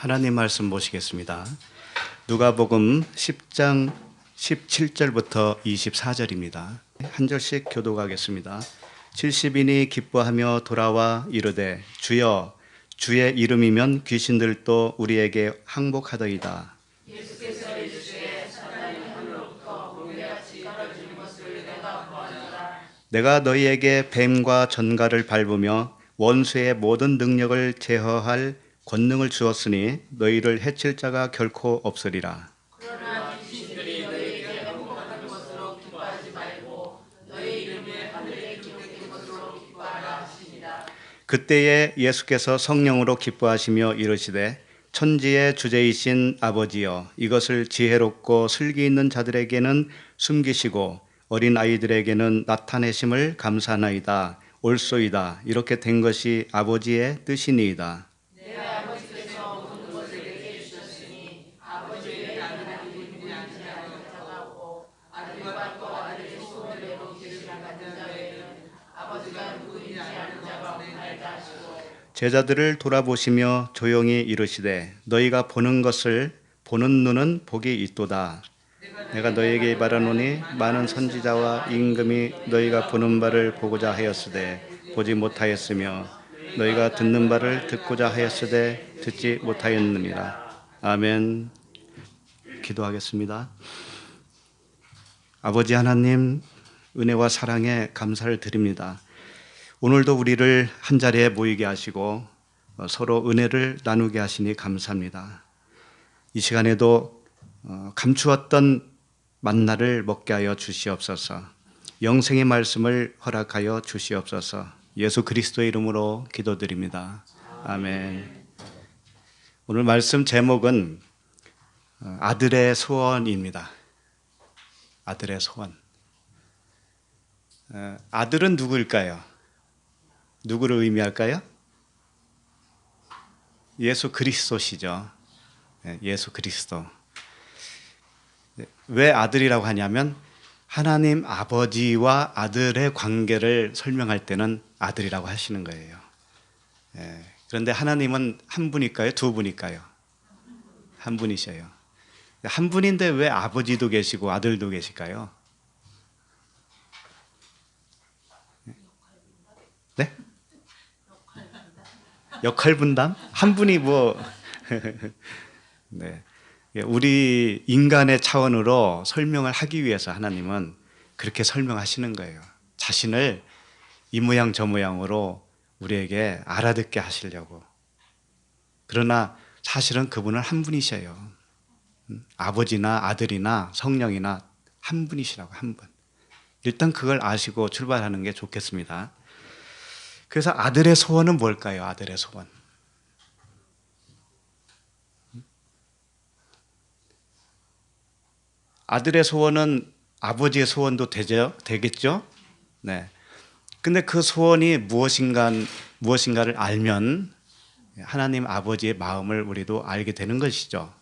하나님 말씀 보시겠습니다. 누가복음 10장 17절부터 24절입니다. 한 절씩 교독하겠습니다. 70인이 기뻐하며 돌아와 이르되 주여 주의 이름이면 귀신들도 우리에게 항복하더이다. 예수께서 이르시되 사단이 하늘로부터 몽개같이 떨어지는 것을 내가 보았노라. 내가 너희에게 뱀과 전갈을 밟으며 원수의 모든 능력을 제어할 권능을 주었으니 너희를 해칠 자가 결코 없으리라. 그러나 귀신들이 너희에게 항복하는 것으로 기뻐하지 말고 너희 이름이 하늘에 기록된 것으로 기뻐하라 하시니라. 그때에 예수께서 성령으로 기뻐하시며 이르시되 천지의 주제이신 아버지여 이것을 지혜롭고 슬기 있는 자들에게는 숨기시고 어린 아이들에게는 나타내심을 감사하나이다. 옳소이다. 이렇게 된 것이 아버지의 뜻이니이다. 내 아버지께서 모든 것을 내게 주셨으니 아버지의 나는 아들이 아니라 못하고 아들과 또 아들의 소원을 내고 계시는 같은 자에게는 아버지가 누구인지 아는 자가 없나이다 하시고 제자들을 돌아보시며 조용히 이르시되 너희가 보는 것을 보는 눈은 복이 있도다. 내가 너희에게 말하노니 많은 선지자와 임금이 너희가 보는 바를 보고자 하였으되 보지 못하였으며 너희가 듣는 바를 듣고자 하였으되 듣지 못하였느니라. 아멘. 기도하겠습니다. 아버지 하나님, 은혜와 사랑에 감사를 드립니다. 오늘도 우리를 한자리에 모이게 하시고 서로 은혜를 나누게 하시니 감사합니다. 이 시간에도 감추었던 만나를 먹게 하여 주시옵소서. 영생의 말씀을 허락하여 주시옵소서. 예수 그리스도의 이름으로 기도드립니다. 아멘. 오늘 말씀 제목은 아들의 소원입니다. 아들의 소원. 아들은 누구일까요? 누구를 의미할까요? 예수 그리스도시죠. 예수 그리스도. 왜 아들이라고 하냐면 하나님 아버지와 아들의 관계를 설명할 때는 아들이라고 하시는 거예요. 그런데 하나님은 한 분일까요? 두 분일까요? 한 분이셔요. 한 분인데 왜 아버지도 계시고 아들도 계실까요? 네? 역할 분담? 한 분이 뭐 네. 우리 인간의 차원으로 설명을 하기 위해서 하나님은 그렇게 설명하시는 거예요. 자신을 이 모양 저 모양으로 우리에게 알아듣게 하시려고. 그러나 사실은 그분은 한 분이셔요. 아버지나 아들이나 성령이나 한 분이시라고, 한 분. 일단 그걸 아시고 출발하는 게 좋겠습니다. 그래서 아들의 소원은 뭘까요? 아들의 소원. 아들의 소원은 아버지의 소원도 되겠죠? 네. 근데 그 소원이 무엇인가를 알면 하나님 아버지의 마음을 우리도 알게 되는 것이죠.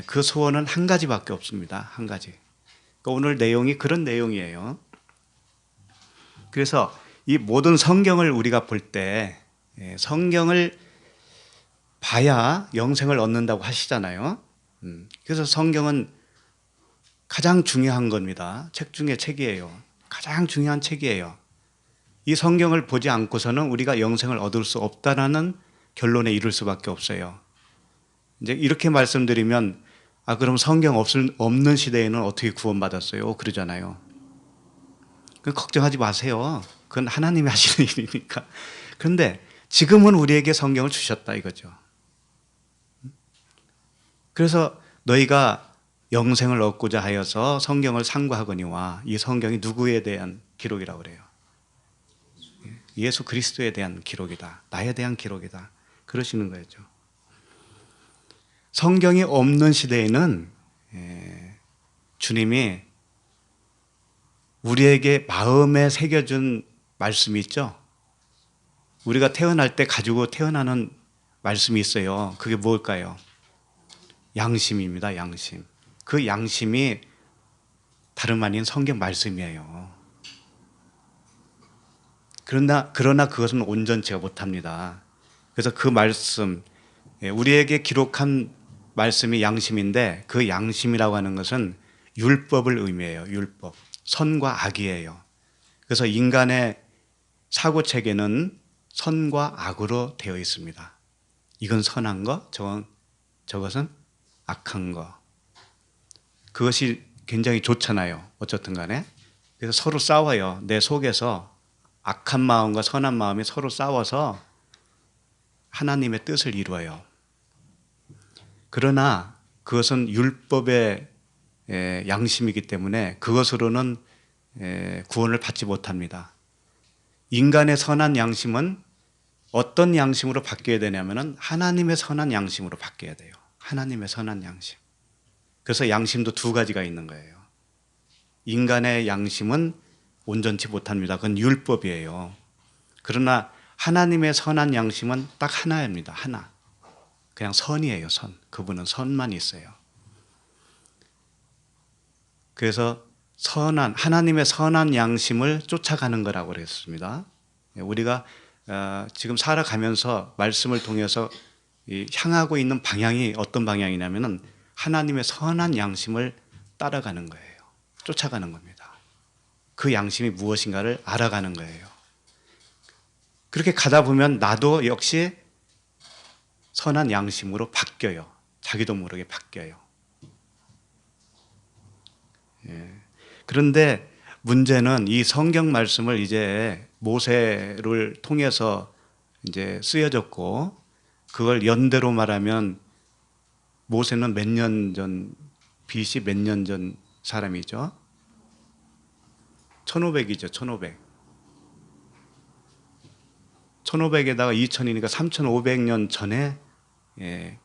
그 소원은 한 가지밖에 없습니다. 한 가지. 그러니까 오늘 내용이 그런 내용이에요. 그래서 이 모든 성경을 우리가 볼 때 성경을 봐야 영생을 얻는다고 하시잖아요. 그래서 성경은 가장 중요한 겁니다. 책 중에 책이에요. 가장 중요한 책이에요. 이 성경을 보지 않고서는 우리가 영생을 얻을 수 없다라는 결론에 이를 수밖에 없어요. 이제 이렇게 말씀드리면 그럼 성경 없는 시대에는 어떻게 구원받았어요? 그러잖아요. 걱정하지 마세요. 그건 하나님이 하시는 일이니까. 그런데 지금은 우리에게 성경을 주셨다 이거죠. 그래서 너희가 영생을 얻고자 하여서 성경을 상고하거니와 이 성경이 누구에 대한 기록이라고 그래요? 예수 그리스도에 대한 기록이다. 나에 대한 기록이다. 그러시는 거죠. 성경이 없는 시대에는 주님이 우리에게 마음에 새겨준 말씀이 있죠. 우리가 태어날 때 가지고 태어나는 말씀이 있어요. 그게 뭘까요? 양심입니다. 양심. 그 양심이 다름 아닌 성경 말씀이에요. 그러나 그것은 온전치가 못합니다. 그래서 그 말씀, 우리에게 기록한 말씀이 양심인데 그 양심이라고 하는 것은 율법을 의미해요. 율법. 선과 악이에요. 그래서 인간의 사고 체계는 선과 악으로 되어 있습니다. 이건 선한 거, 저것은 악한 거. 그것이 굉장히 좋잖아요. 어쨌든 간에. 그래서 서로 싸워요. 내 속에서 악한 마음과 선한 마음이 서로 싸워서 하나님의 뜻을 이루어요. 그러나 그것은 율법의 양심이기 때문에 그것으로는 구원을 받지 못합니다. 인간의 선한 양심은 어떤 양심으로 바뀌어야 되냐면은 하나님의 선한 양심으로 바뀌어야 돼요. 하나님의 선한 양심. 그래서 양심도 두 가지가 있는 거예요. 인간의 양심은 온전치 못합니다. 그건 율법이에요. 그러나 하나님의 선한 양심은 딱 하나입니다. 하나. 그냥 선이에요. 선. 그분은 선만 있어요. 그래서 하나님의 선한 양심을 쫓아가는 거라고 그랬습니다. 우리가 지금 살아가면서 말씀을 통해서 향하고 있는 방향이 어떤 방향이냐면은 하나님의 선한 양심을 따라가는 거예요. 쫓아가는 겁니다. 그 양심이 무엇인가를 알아가는 거예요. 그렇게 가다 보면 나도 역시 선한 양심으로 바뀌어요. 자기도 모르게 바뀌어요. 그런데 문제는 이 성경 말씀을 이제 모세를 통해서 이제 쓰여졌고, 그걸 연대로 말하면 모세는 몇 년 전, BC 몇 년 전 사람이죠? 1500이죠, 1500. 1500에다가 2000이니까 3500년 전에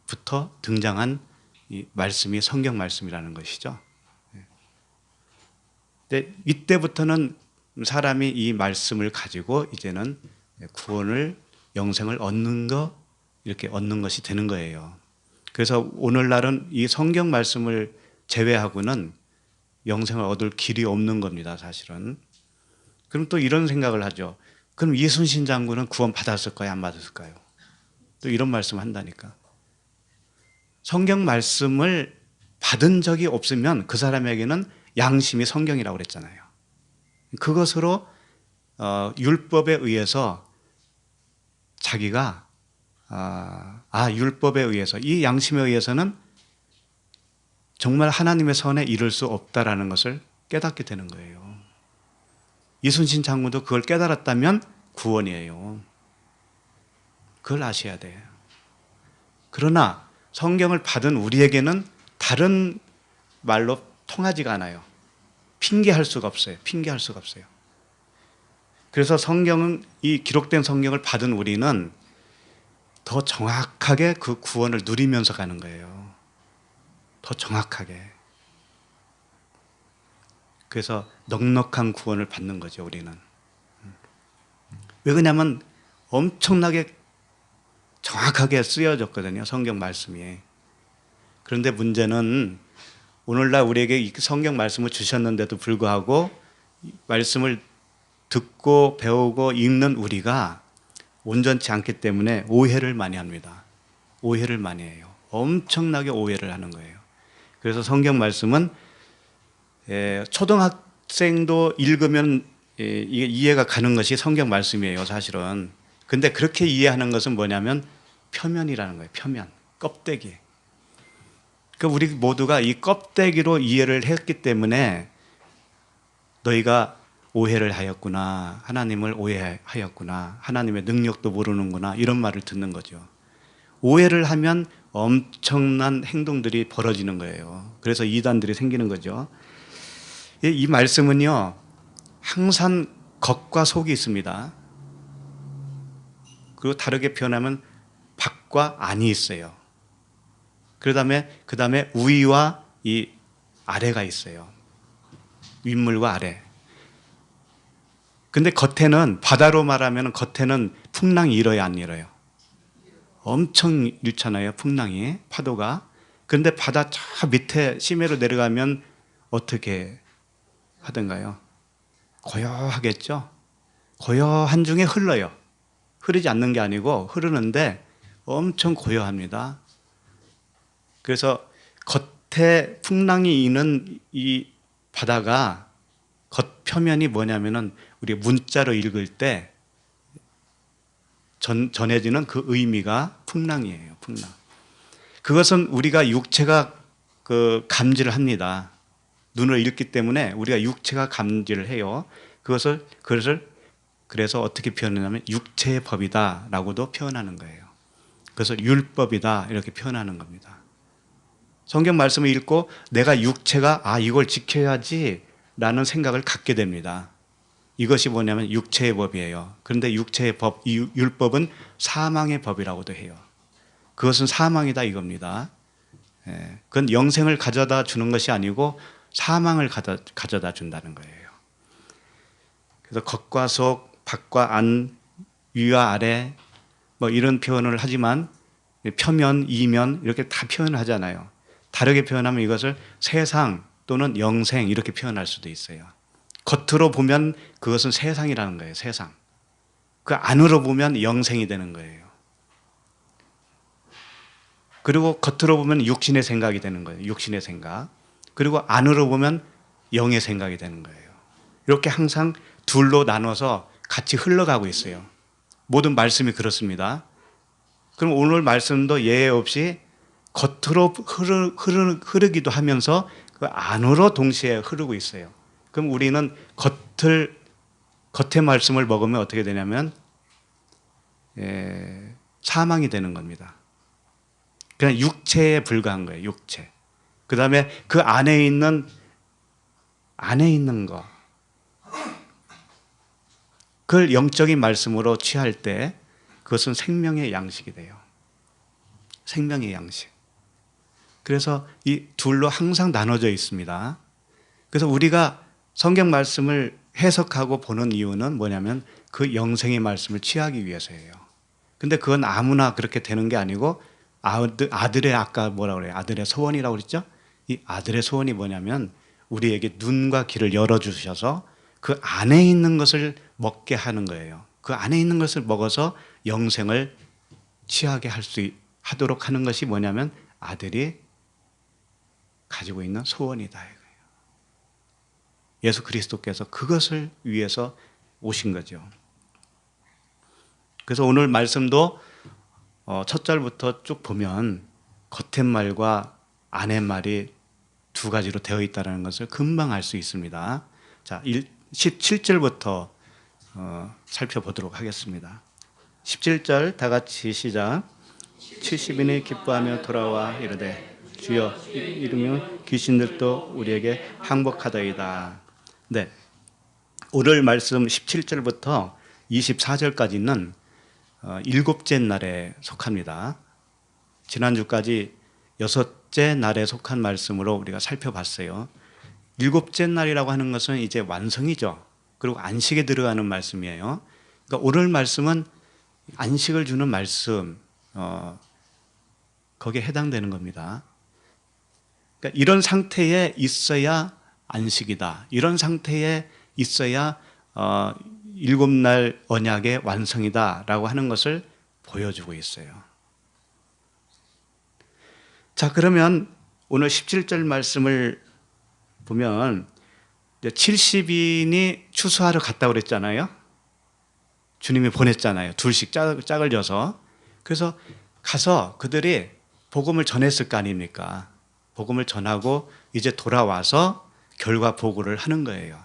부터 등장한 이 말씀이 성경 말씀이라는 것이죠. 근데 이때부터는 사람이 이 말씀을 가지고 이제는 구원을, 영생을 이렇게 얻는 것이 되는 거예요. 그래서 오늘날은 이 성경 말씀을 제외하고는 영생을 얻을 길이 없는 겁니다, 사실은. 그럼 또 이런 생각을 하죠. 그럼 이순신 장군은 구원 받았을까요? 안 받았을까요? 또 이런 말씀을 한다니까. 성경 말씀을 받은 적이 없으면 그 사람에게는 양심이 성경이라고 그랬잖아요. 그것으로 율법에 의해서 자기가 율법에 의해서, 이 양심에 의해서는 정말 하나님의 선에 이를 수 없다라는 것을 깨닫게 되는 거예요. 이순신 장군도 그걸 깨달았다면 구원이에요. 그걸 아셔야 돼요. 그러나 성경을 받은 우리에게는 다른 말로 통하지가 않아요. 핑계할 수가 없어요. 핑계할 수가 없어요. 그래서 이 기록된 성경을 받은 우리는 더 정확하게 그 구원을 누리면서 가는 거예요. 더 정확하게. 그래서 넉넉한 구원을 받는 거죠, 우리는. 왜 그러냐면 엄청나게 정확하게 쓰여졌거든요, 성경 말씀이. 그런데 문제는 오늘날 우리에게 이 성경 말씀을 주셨는데도 불구하고 말씀을 듣고 배우고 읽는 우리가 온전치 않기 때문에 오해를 많이 합니다. 오해를 많이 해요. 엄청나게 오해를 하는 거예요. 그래서 성경 말씀은 초등학생도 읽으면 이게 이해가 가는 것이 성경 말씀이에요, 사실은. 근데 그렇게 이해하는 것은 뭐냐면 표면이라는 거예요. 표면, 껍데기. 그러니까 우리 모두가 이 껍데기로 이해를 했기 때문에 너희가 오해를 하였구나, 하나님을 오해하였구나, 하나님의 능력도 모르는구나, 이런 말을 듣는 거죠. 오해를 하면 엄청난 행동들이 벌어지는 거예요. 그래서 이단들이 생기는 거죠. 이 말씀은요, 항상 겉과 속이 있습니다. 그리고 다르게 표현하면 밖과 안이 있어요. 그 다음에 위와 이 아래가 있어요. 윗물과 아래. 근데 겉에는, 바다로 말하면 겉에는 풍랑이 일어요, 안 일어요? 엄청 일잖아요, 풍랑이, 파도가. 그런데 바다 저 밑에 심해로 내려가면 어떻게 하던가요? 고요하겠죠? 고요한 중에 흘러요. 흐르지 않는 게 아니고 흐르는데 엄청 고요합니다. 그래서 겉에 풍랑이 있는 이 바다가 겉표면이 뭐냐면은 우리 문자로 읽을 때 전해지는 그 의미가 풍랑이에요. 풍랑. 그것은 우리가 육체가 감지를 합니다. 눈을 읽기 때문에 우리가 육체가 감지를 해요. 그것을 그래서 어떻게 표현하냐면 육체의 법이다라고도 표현하는 거예요. 그래서 율법이다 이렇게 표현하는 겁니다. 성경 말씀을 읽고 내가 육체가 이걸 지켜야지 라는 생각을 갖게 됩니다. 이것이 뭐냐면 육체의 법이에요. 그런데 육체의 법, 이 율법은 사망의 법이라고도 해요. 그것은 사망이다 이겁니다. 그건 영생을 가져다 주는 것이 아니고 사망을 가져다 준다는 거예요. 그래서 겉과 속, 밖과 안, 위와 아래 뭐 이런 표현을 하지만 표면, 이면 이렇게 다 표현을 하잖아요. 다르게 표현하면 이것을 세상 또는 영생 이렇게 표현할 수도 있어요. 겉으로 보면 그것은 세상이라는 거예요. 세상. 그 안으로 보면 영생이 되는 거예요. 그리고 겉으로 보면 육신의 생각이 되는 거예요. 육신의 생각. 그리고 안으로 보면 영의 생각이 되는 거예요. 이렇게 항상 둘로 나눠서 같이 흘러가고 있어요. 모든 말씀이 그렇습니다. 그럼 오늘 말씀도 예외 없이 겉으로 흐르기도 하면서 그 안으로 동시에 흐르고 있어요. 그럼 우리는 겉의 말씀을 먹으면 어떻게 되냐면 사망이 되는 겁니다. 그냥 육체에 불과한 거예요. 육체. 그 다음에 그 안에 있는 거. 그걸 영적인 말씀으로 취할 때 그것은 생명의 양식이 돼요. 생명의 양식. 그래서 이 둘로 항상 나눠져 있습니다. 그래서 우리가 성경 말씀을 해석하고 보는 이유는 뭐냐면 그 영생의 말씀을 취하기 위해서예요. 근데 그건 아무나 그렇게 되는 게 아니고 아들의 아까 뭐라 그래요? 아들의 소원이라고 그랬죠? 이 아들의 소원이 뭐냐면 우리에게 눈과 귀를 열어주셔서 그 안에 있는 것을 먹게 하는 거예요. 그 안에 있는 것을 먹어서 영생을 취하게 하도록 하는 것이 뭐냐면 아들이 가지고 있는 소원이다 이거예요. 예수 그리스도께서 그것을 위해서 오신 거죠. 그래서 오늘 말씀도 첫 절부터 쭉 보면 겉의 말과 안의 말이 두 가지로 되어 있다는 것을 금방 알 수 있습니다. 자, 17절부터 살펴보도록 하겠습니다. 17절 다 같이 시작. 70인이 기뻐하며 돌아와 이르되 주여 이르면 귀신들도 우리에게 항복하더이다. 네, 오늘 말씀 17절부터 24절까지는 일곱째 날에 속합니다. 지난주까지 여섯째 날에 속한 말씀으로 우리가 살펴봤어요. 일곱째 날이라고 하는 것은 이제 완성이죠. 그리고 안식에 들어가는 말씀이에요. 그러니까 오늘 말씀은 안식을 주는 말씀, 거기에 해당되는 겁니다. 그러니까 이런 상태에 있어야 안식이다. 이런 상태에 있어야 일곱 날 언약의 완성이다라고 하는 것을 보여주고 있어요. 자, 그러면 오늘 17절 말씀을 보면 70인이 추수하러 갔다고 그랬잖아요. 주님이 보냈잖아요. 둘씩 짝을 져서. 그래서 가서 그들이 복음을 전했을 거 아닙니까? 복음을 전하고 이제 돌아와서 결과 보고를 하는 거예요.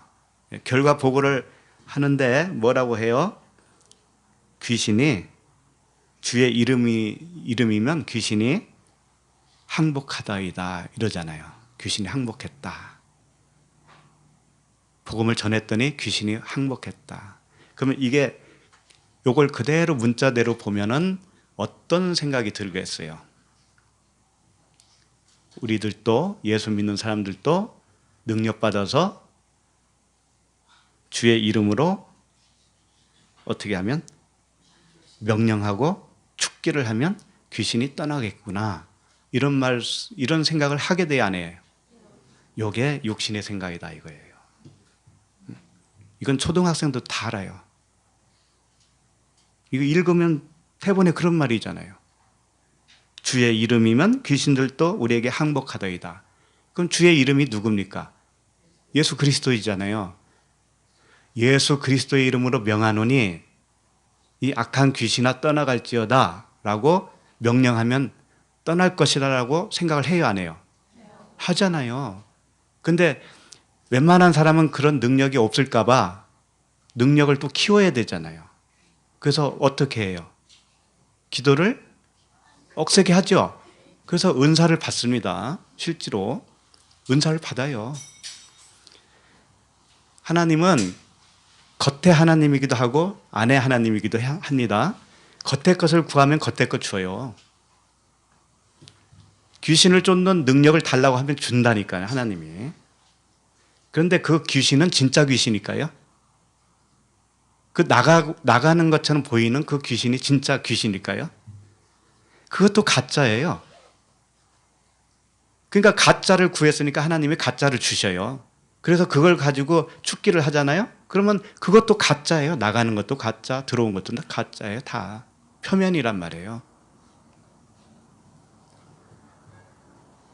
결과 보고를 하는데 뭐라고 해요? 귀신이 주의 이름이면 귀신이 항복하다이다 이러잖아요. 귀신이 항복했다. 복음을 전했더니 귀신이 항복했다. 그러면 요걸 그대로 문자대로 보면은 어떤 생각이 들겠어요? 우리들도 예수 믿는 사람들도 능력받아서 주의 이름으로 어떻게 하면 명령하고 축기를 하면 귀신이 떠나겠구나. 이런 생각을 하게 돼야 안 해요. 이게 육신의 생각이다 이거예요. 이건 초등학생도 다 알아요. 이거 읽으면 대본에 그런 말이잖아요. 주의 이름이면 귀신들도 우리에게 항복하더이다. 그럼 주의 이름이 누굽니까? 예수 그리스도이잖아요. 예수 그리스도의 이름으로 명하노니 이 악한 귀신아 떠나갈지어다 라고 명령하면 떠날 것이다 라고 생각을 해요, 안 해요? 하잖아요. 근데 웬만한 사람은 그런 능력이 없을까 봐 능력을 또 키워야 되잖아요. 그래서 어떻게 해요? 기도를 억세게 하죠. 그래서 은사를 받습니다. 실제로 은사를 받아요. 하나님은 겉에 하나님이기도 하고 안에 하나님이기도 합니다. 겉에 것을 구하면 겉에 것 줘요. 귀신을 쫓는 능력을 달라고 하면 준다니까요, 하나님이. 그런데 그 귀신은 진짜 귀신일까요? 그 나가는 것처럼 보이는 그 귀신이 진짜 귀신일까요? 그것도 가짜예요. 그러니까 가짜를 구했으니까 하나님이 가짜를 주셔요. 그래서 그걸 가지고 축기를 하잖아요. 그러면 그것도 가짜예요. 나가는 것도 가짜, 들어온 것도 가짜예요. 다 표면이란 말이에요.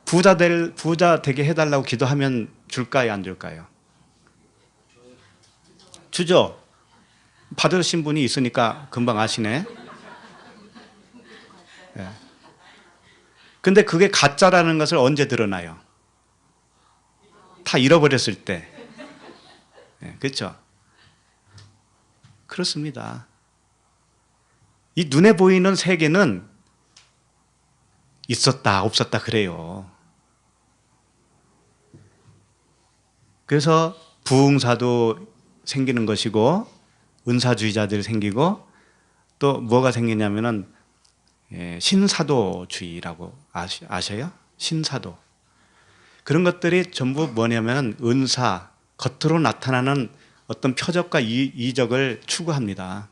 부자 되게 해달라고 기도하면 줄까요, 안 줄까요? 주죠. 받으신 분이 있으니까 금방 아시네. 네. 근데 그게 가짜라는 것을 언제 드러나요? 다 잃어버렸을 때. 네, 그렇죠? 그렇습니다. 이 눈에 보이는 세계는 있었다, 없었다 그래요. 그래서 부흥사도 생기는 것이고 은사주의자들이 생기고 또 뭐가 생기냐면은 신사도주의라고 아셔요? 신사도. 그런 것들이 전부 뭐냐면 은사, 겉으로 나타나는 어떤 표적과 이적을 추구합니다.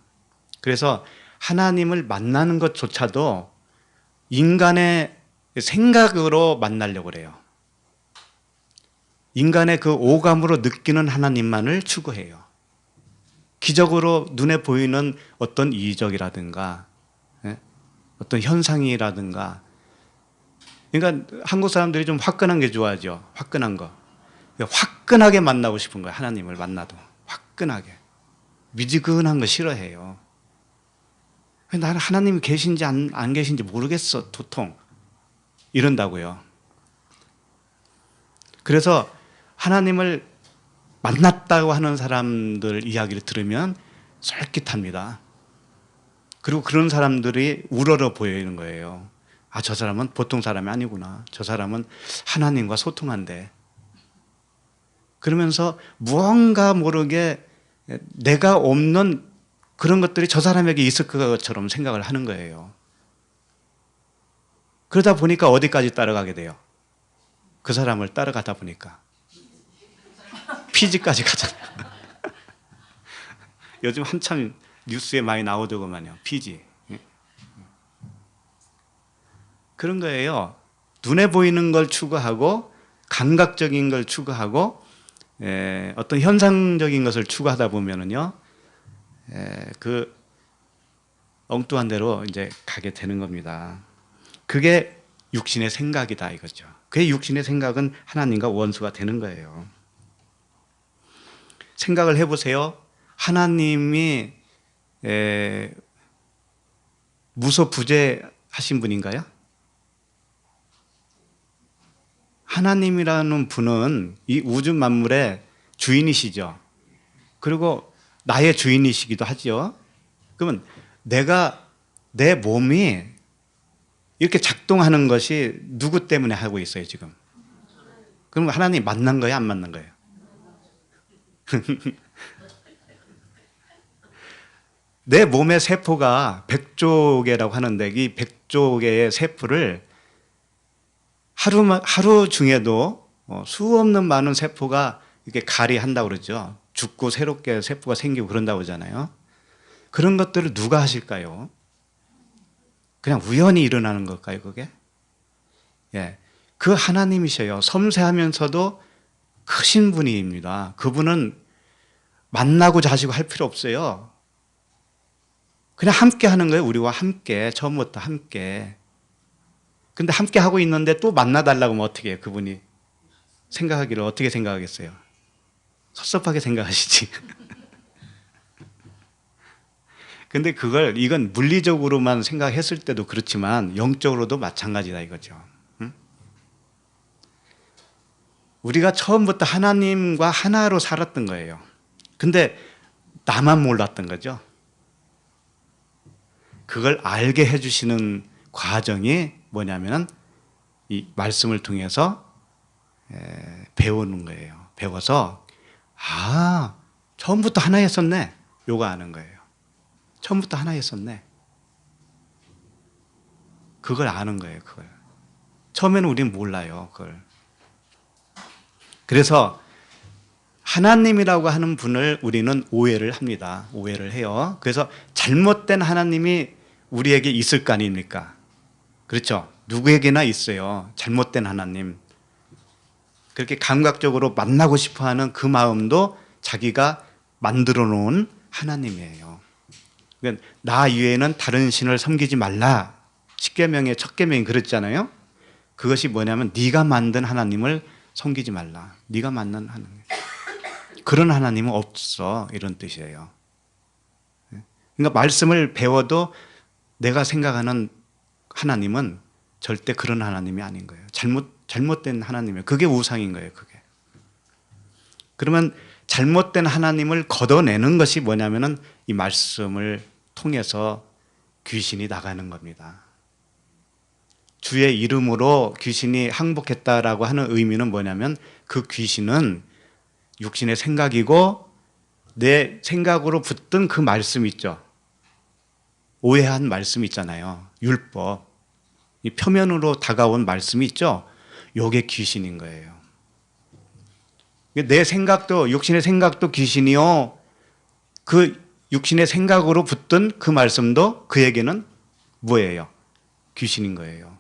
그래서 하나님을 만나는 것조차도 인간의 생각으로 만나려고 그래요. 인간의 그 오감으로 느끼는 하나님만을 추구해요. 기적으로 눈에 보이는 어떤 이적이라든가 어떤 현상이라든가. 그러니까 한국 사람들이 좀 화끈한 게 좋아하죠. 화끈한 거. 화끈하게 만나고 싶은 거예요. 하나님을 만나도 화끈하게. 미지근한 거 싫어해요. 나는 하나님이 계신지 안 계신지 모르겠어, 도통. 이런다고요. 그래서 하나님을 만났다고 하는 사람들 이야기를 들으면 솔깃합니다. 그리고 그런 사람들이 우러러 보이는 거예요. 아, 저 사람은 보통 사람이 아니구나. 저 사람은 하나님과 소통한대. 그러면서 무언가 모르게 내가 없는 그런 것들이 저 사람에게 있을 것처럼 생각을 하는 거예요. 그러다 보니까 어디까지 따라가게 돼요? 그 사람을 따라가다 보니까 피지까지 가잖아요. 요즘 한참 뉴스에 많이 나오더구만요. 피지. 그런 거예요. 눈에 보이는 걸 추구하고 감각적인 걸 추구하고 어떤 현상적인 것을 추구하다 보면은요, 그 엉뚱한 대로 이제 가게 되는 겁니다. 그게 육신의 생각이다 이거죠. 그 육신의 생각은 하나님과 원수가 되는 거예요. 생각을 해보세요. 하나님이 무소부재하신 분인가요? 하나님이라는 분은 이 우주 만물의 주인이시죠. 그리고 나의 주인이시기도 하죠. 그러면 내 몸이 이렇게 작동하는 것이 누구 때문에 하고 있어요, 지금? 그럼 하나님 만난 거예요, 안 만난 거예요? 내 몸의 세포가 100조 개라고 하는데 이 100조 개의 세포를 하루 중에도 수 없는 많은 세포가 이렇게 가리한다고 그러죠. 죽고 새롭게 세포가 생기고 그런다고 하잖아요. 그런 것들을 누가 하실까요? 그냥 우연히 일어나는 걸까요, 그게? 예. 그 하나님이셔요. 섬세하면서도 크신 분입니다. 그분은 만나고 자시고 할 필요 없어요. 그냥 함께 하는 거예요. 우리와 함께. 처음부터 함께. 근데 함께 하고 있는데 또 만나달라고 하면 어떻게 해요? 그분이 생각하기를 어떻게 생각하겠어요? 섭섭하게 생각하시지. 근데 이건 물리적으로만 생각했을 때도 그렇지만 영적으로도 마찬가지다 이거죠. 응? 우리가 처음부터 하나님과 하나로 살았던 거예요. 근데 나만 몰랐던 거죠. 그걸 알게 해주시는 과정이 뭐냐면 이 말씀을 통해서 배우는 거예요. 배워서 처음부터 하나였었네. 요거 아는 거예요. 처음부터 하나였었네. 그걸 아는 거예요. 그걸. 처음에는 우리는 몰라요. 그걸. 그래서 하나님이라고 하는 분을 우리는 오해를 합니다. 오해를 해요. 그래서 잘못된 하나님이 우리에게 있을 거 아닙니까? 그렇죠? 누구에게나 있어요. 잘못된 하나님. 그렇게 감각적으로 만나고 싶어 하는 그 마음도 자기가 만들어 놓은 하나님이에요. 그러니까 나 이외에는 다른 신을 섬기지 말라. 십계명의 첫 계명이 그랬잖아요. 그것이 뭐냐면 네가 만든 하나님을 섬기지 말라. 네가 만든 하나님. 그런 하나님은 없어. 이런 뜻이에요. 그러니까 말씀을 배워도 내가 생각하는 하나님은 절대 그런 하나님이 아닌 거예요. 잘못된 하나님이에요. 그게 우상인 거예요. 그게. 그러면 잘못된 하나님을 걷어내는 것이 뭐냐면은 이 말씀을 통해서 귀신이 나가는 겁니다. 주의 이름으로 귀신이 항복했다라고 하는 의미는 뭐냐면 그 귀신은 육신의 생각이고 내 생각으로 붙든 그 말씀 있죠. 오해한 말씀 있잖아요. 율법. 이 표면으로 다가온 말씀이 있죠. 요게 귀신인 거예요. 내 생각도 육신의 생각도 귀신이요. 그 육신의 생각으로 붙든 그 말씀도 그에게는 뭐예요? 귀신인 거예요.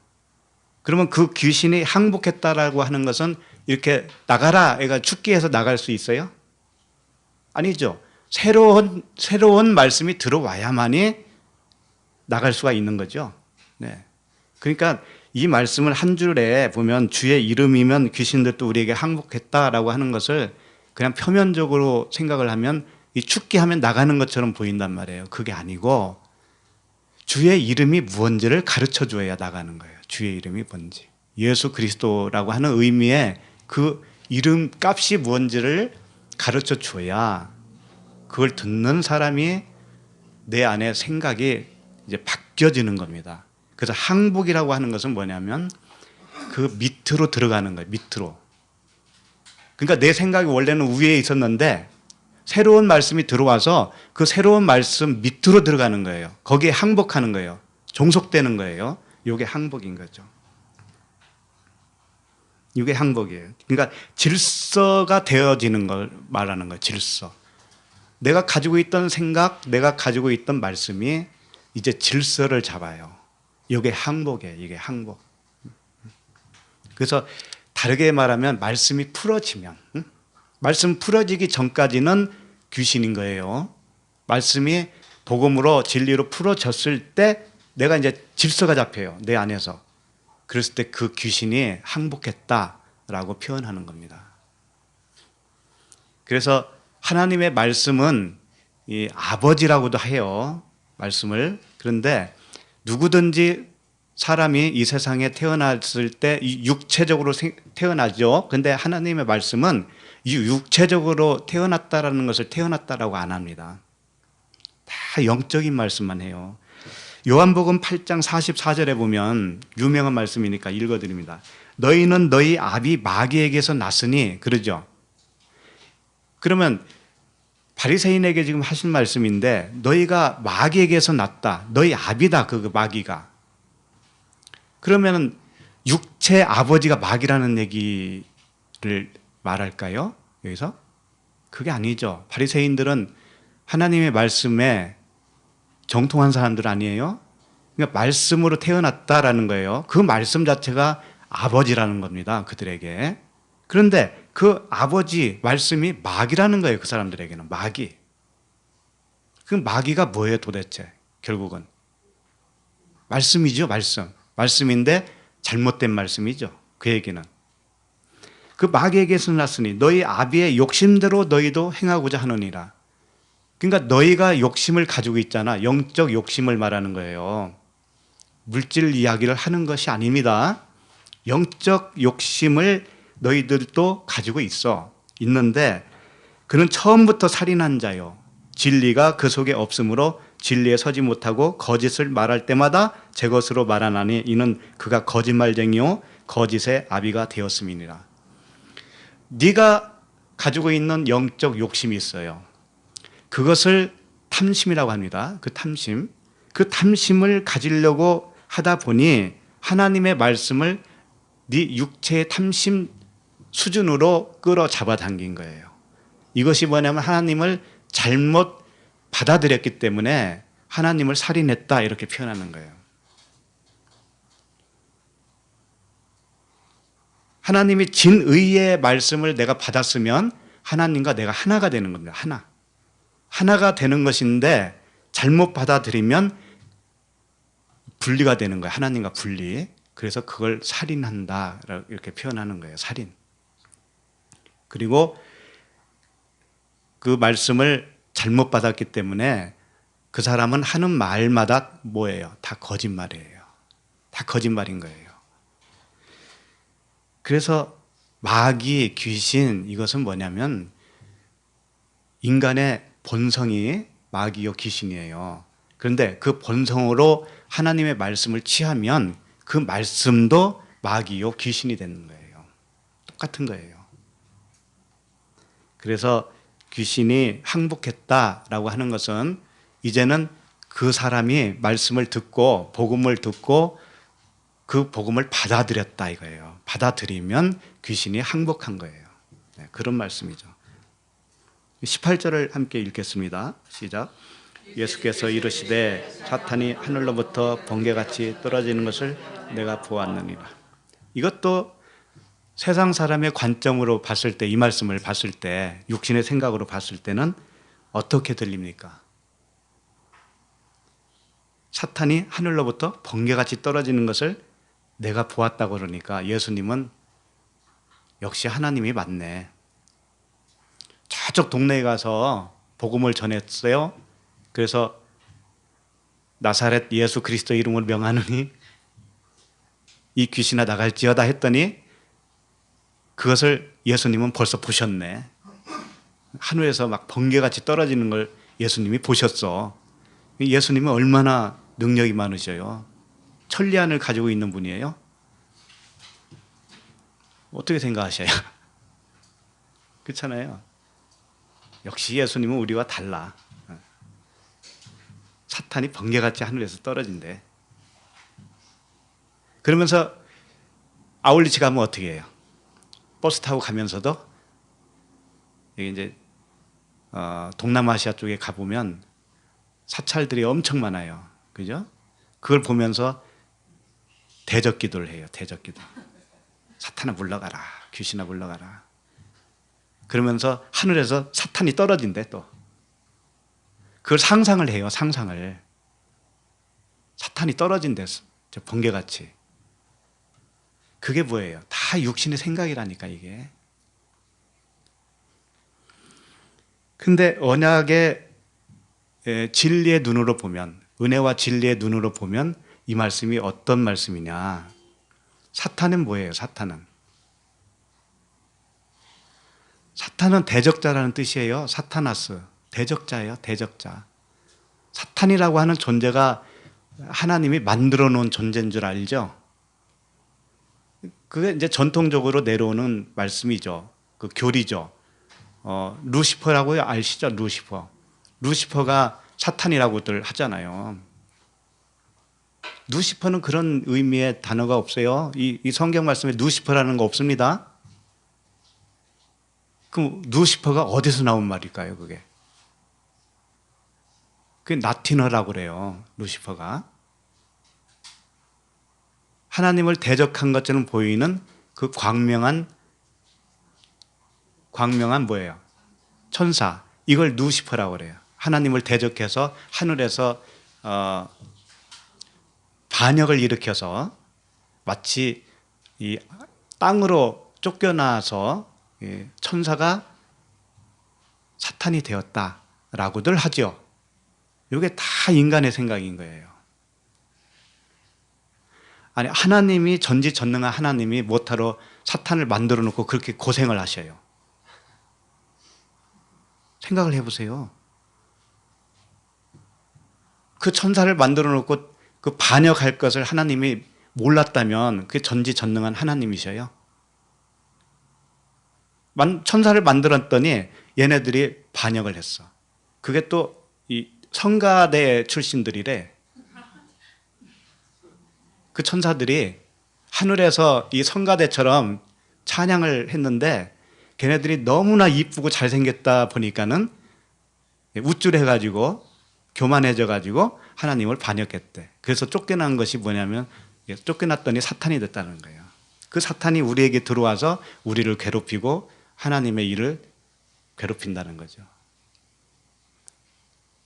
그러면 그 귀신이 항복했다라고 하는 것은 이렇게 나가라, 애가 죽게 해서 나갈 수 있어요? 아니죠. 새로운 말씀이 들어와야만이 나갈 수가 있는 거죠. 네. 그러니까 이 말씀을 한 줄에 보면 주의 이름이면 귀신들도 우리에게 항복했다라고 하는 것을 그냥 표면적으로 생각을 하면 이 죽게 하면 나가는 것처럼 보인단 말이에요. 그게 아니고 주의 이름이 무언지를 가르쳐 줘야 나가는 거예요. 주의 이름이 뭔지. 예수 그리스도라고 하는 의미의 그 이름 값이 무언지를 가르쳐 줘야 그걸 듣는 사람이 내 안에 생각이 이제 바뀌어지는 겁니다. 그래서 항복이라고 하는 것은 뭐냐면 그 밑으로 들어가는 거예요. 밑으로. 그러니까 내 생각이 원래는 위에 있었는데 새로운 말씀이 들어와서 그 새로운 말씀 밑으로 들어가는 거예요. 거기에 항복하는 거예요. 종속되는 거예요. 이게 항복인 거죠. 이게 항복이에요. 그러니까 질서가 되어지는 걸 말하는 거예요. 질서. 내가 가지고 있던 생각, 내가 가지고 있던 말씀이 이제 질서를 잡아요. 이게 항복이에요. 이게 항복. 그래서 다르게 말하면 말씀이 풀어지면, 말씀 풀어지기 전까지는 귀신인 거예요. 말씀이 복음으로 진리로 풀어졌을 때 내가 이제 질서가 잡혀요. 내 안에서. 그랬을 때 그 귀신이 항복했다라고 표현하는 겁니다. 그래서 하나님의 말씀은 이 아버지라고도 해요. 말씀을. 그런데 누구든지 사람이 이 세상에 태어났을 때 육체적으로 태어나죠. 그런데 하나님의 말씀은 이 육체적으로 태어났다라는 것을 태어났다라고 안 합니다. 다 영적인 말씀만 해요. 요한복음 8장 44절에 보면 유명한 말씀이니까 읽어드립니다. 너희는 너희 아비 마귀에게서 났으니 그러죠. 그러면 바리새인에게 지금 하신 말씀인데 너희가 마귀에게서 났다. 너희 아비다. 그 마귀가. 그러면 육체 아버지가 마귀라는 얘기를 말할까요? 여기서? 그게 아니죠. 바리새인들은 하나님의 말씀에 정통한 사람들 아니에요? 그러니까 말씀으로 태어났다라는 거예요. 그 말씀 자체가 아버지라는 겁니다. 그들에게. 그런데 그 아버지 말씀이 마귀라는 거예요. 그 사람들에게는 마귀. 그 마귀가 뭐예요 도대체? 결국은 말씀이죠. 말씀인데 잘못된 말씀이죠. 그 얘기는. 그 마귀에게서 났으니 너희 아비의 욕심대로 너희도 행하고자 하느니라. 그러니까 너희가 욕심을 가지고 있잖아. 영적 욕심을 말하는 거예요. 물질 이야기를 하는 것이 아닙니다. 영적 욕심을 너희들도 가지고 있는데 그는 처음부터 살인한 자요. 진리가 그 속에 없으므로 진리에 서지 못하고 거짓을 말할 때마다 제 것으로 말하나니 이는 그가 거짓말쟁이요 거짓의 아비가 되었음이니라. 네가 가지고 있는 영적 욕심이 있어요. 그것을 탐심이라고 합니다. 그 탐심을 가지려고 하다 보니 하나님의 말씀을 네 육체의 탐심 수준으로 끌어 잡아당긴 거예요. 이것이 뭐냐면 하나님을 잘못 받아들였기 때문에 하나님을 살인했다 이렇게 표현하는 거예요. 하나님이 진의의 말씀을 내가 받았으면 하나님과 내가 하나가 되는 겁니다. 하나가 되는 것인데 잘못 받아들이면 분리가 되는 거예요. 하나님과 분리. 그래서 그걸 살인한다 이렇게 표현하는 거예요. 살인. 그리고 그 말씀을 잘못 받았기 때문에 그 사람은 하는 말마다 뭐예요? 다 거짓말이에요. 다 거짓말인 거예요. 그래서 마귀, 귀신 이것은 뭐냐면 인간의 본성이 마귀요 귀신이에요. 그런데 그 본성으로 하나님의 말씀을 취하면 그 말씀도 마귀요 귀신이 되는 거예요. 똑같은 거예요. 그래서 귀신이 항복했다라고 하는 것은 이제는 그 사람이 말씀을 듣고 복음을 듣고 그 복음을 받아들였다 이거예요. 받아들이면 귀신이 항복한 거예요. 네, 그런 말씀이죠. 18절을 함께 읽겠습니다. 시작. 예수께서 이르시되 사탄이 하늘로부터 번개같이 떨어지는 것을 내가 보았느니라. 이것도 세상 사람의 관점으로 봤을 때, 이 말씀을 봤을 때, 육신의 생각으로 봤을 때는 어떻게 들립니까? 사탄이 하늘로부터 번개같이 떨어지는 것을 내가 보았다고 그러니까 예수님은 역시 하나님이 맞네. 저쪽 동네에 가서 복음을 전했어요. 그래서 나사렛 예수 그리스도 이름을 명하느니 이 귀신아 나갈지어다 했더니 그것을 예수님은 벌써 보셨네. 하늘에서 막 번개같이 떨어지는 걸 예수님이 보셨어. 예수님은 얼마나 능력이 많으셔요. 천리안을 가지고 있는 분이에요. 어떻게 생각하셔요? 그렇잖아요. 역시 예수님은 우리와 달라. 사탄이 번개같이 하늘에서 떨어진대. 그러면서 아울리치 가면 어떻게 해요? 버스 타고 가면서도 여기 이제 동남아시아 쪽에 가보면 사찰들이 엄청 많아요. 그죠? 그걸 보면서 대적 기도를 해요. 대적 기도. 사탄아 물러가라. 귀신아 물러가라. 그러면서 하늘에서 사탄이 떨어진대 또. 그걸 상상을 해요. 상상을. 사탄이 떨어진대. 저 번개같이. 그게 뭐예요? 다 육신의 생각이라니까 이게. 근데 언약의 진리의 눈으로 보면, 은혜와 진리의 눈으로 보면 이 말씀이 어떤 말씀이냐. 사탄은 뭐예요? 사탄은 대적자라는 뜻이에요. 사타나스. 대적자예요. 대적자. 사탄이라고 하는 존재가 하나님이 만들어 놓은 존재인 줄 알죠? 그게 이제 전통적으로 내려오는 말씀이죠. 그 교리죠. 루시퍼라고 아시죠? 루시퍼. 루시퍼가 사탄이라고들 하잖아요. 루시퍼는 그런 의미의 단어가 없어요. 이 성경 말씀에 루시퍼라는 거 없습니다. 그럼 루시퍼가 어디서 나온 말일까요, 그게? 그게 라틴어라고 그래요, 루시퍼가. 하나님을 대적한 것처럼 보이는 그 광명한 뭐예요? 천사. 이걸 루시퍼라고 그래요. 하나님을 대적해서 하늘에서 반역을 일으켜서 마치 이 땅으로 쫓겨나서 천사가 사탄이 되었다라고들 하죠. 이게 다 인간의 생각인 거예요. 아니, 하나님이 전지전능한 하나님이 못하러 사탄을 만들어 놓고 그렇게 고생을 하셔요. 생각을 해보세요. 그 천사를 만들어 놓고 그 반역할 것을 하나님이 몰랐다면 그게 전지전능한 하나님이셔요. 천사를 만들었더니 얘네들이 반역을 했어. 그게 또 이 성가대 출신들이래. 그 천사들이 하늘에서 이 성가대처럼 찬양을 했는데 걔네들이 너무나 이쁘고 잘생겼다 보니까는 우쭐해가지고 교만해져가지고 하나님을 반역했대. 그래서 쫓겨난 것이 뭐냐면 쫓겨났더니 사탄이 됐다는 거예요. 그 사탄이 우리에게 들어와서 우리를 괴롭히고 하나님의 일을 괴롭힌다는 거죠.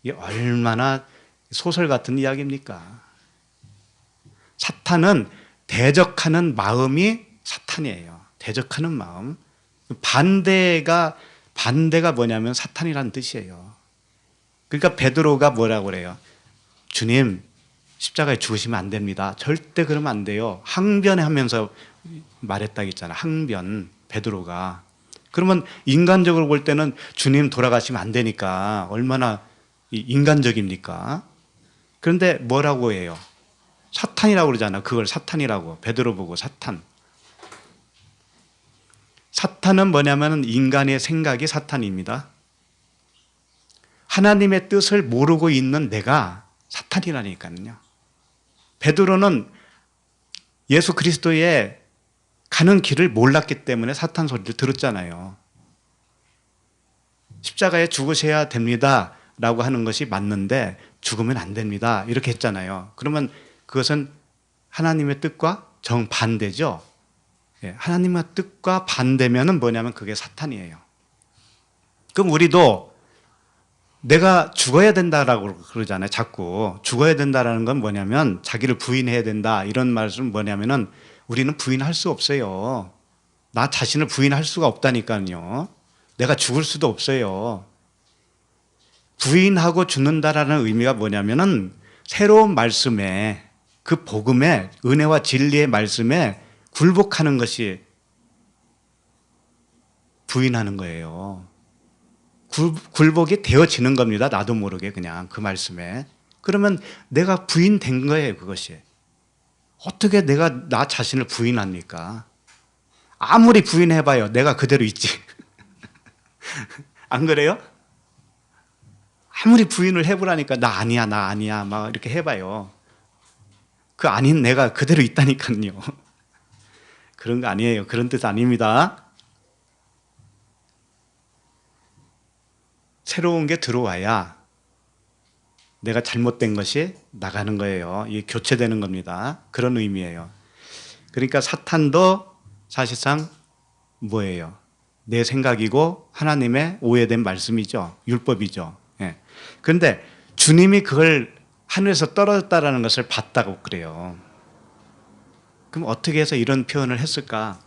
이게 얼마나 소설 같은 이야기입니까? 사탄은 대적하는 마음이 사탄이에요. 대적하는 마음. 반대가 뭐냐면 사탄이라는 뜻이에요. 그러니까 베드로가 뭐라고 그래요? 주님, 십자가에 죽으시면 안 됩니다. 절대 그러면 안 돼요. 항변하면서 말했다고 했잖아. 항변, 베드로가. 그러면 인간적으로 볼 때는 주님 돌아가시면 안 되니까 얼마나 인간적입니까? 그런데 뭐라고 해요? 사탄이라고 그러잖아. 그걸 사탄이라고. 베드로 보고 사탄. 사탄은 뭐냐면 인간의 생각이 사탄입니다. 하나님의 뜻을 모르고 있는 내가 사탄이라니까요. 베드로는 예수 그리스도의 가는 길을 몰랐기 때문에 사탄 소리를 들었잖아요. 십자가에 죽으셔야 됩니다 라고 하는 것이 맞는데 죽으면 안 됩니다 이렇게 했잖아요. 그러면 그것은 하나님의 뜻과 정반대죠. 하나님의 뜻과 반대면은 뭐냐면 그게 사탄이에요. 그럼 우리도 내가 죽어야 된다라고 그러잖아요. 자꾸 죽어야 된다라는 건 뭐냐면 자기를 부인해야 된다 이런 말은 뭐냐면은 우리는 부인할 수 없어요. 나 자신을 부인할 수가 없다니까요. 내가 죽을 수도 없어요. 부인하고 죽는다라는 의미가 뭐냐면은 새로운 말씀에 그 복음의 은혜와 진리의 말씀에 굴복하는 것이 부인하는 거예요. 굴복이 되어지는 겁니다. 나도 모르게 그냥 그 말씀에. 그러면 내가 부인된 거예요. 그것이. 어떻게 내가 나 자신을 부인합니까? 아무리 부인해봐요. 내가 그대로 있지. 안 그래요? 아무리 부인을 해보라니까 나 아니야 막 이렇게 해봐요. 그 아닌 내가 그대로 있다니까요. 그런 거 아니에요. 그런 뜻 아닙니다. 새로운 게 들어와야 내가 잘못된 것이 나가는 거예요. 이게 교체되는 겁니다. 그런 의미예요. 그러니까 사탄도 사실상 뭐예요? 내 생각이고 하나님의 오해된 말씀이죠. 율법이죠. 예. 그런데 주님이 그걸 하늘에서 떨어졌다라는 것을 봤다고 그래요. 그럼 어떻게 해서 이런 표현을 했을까?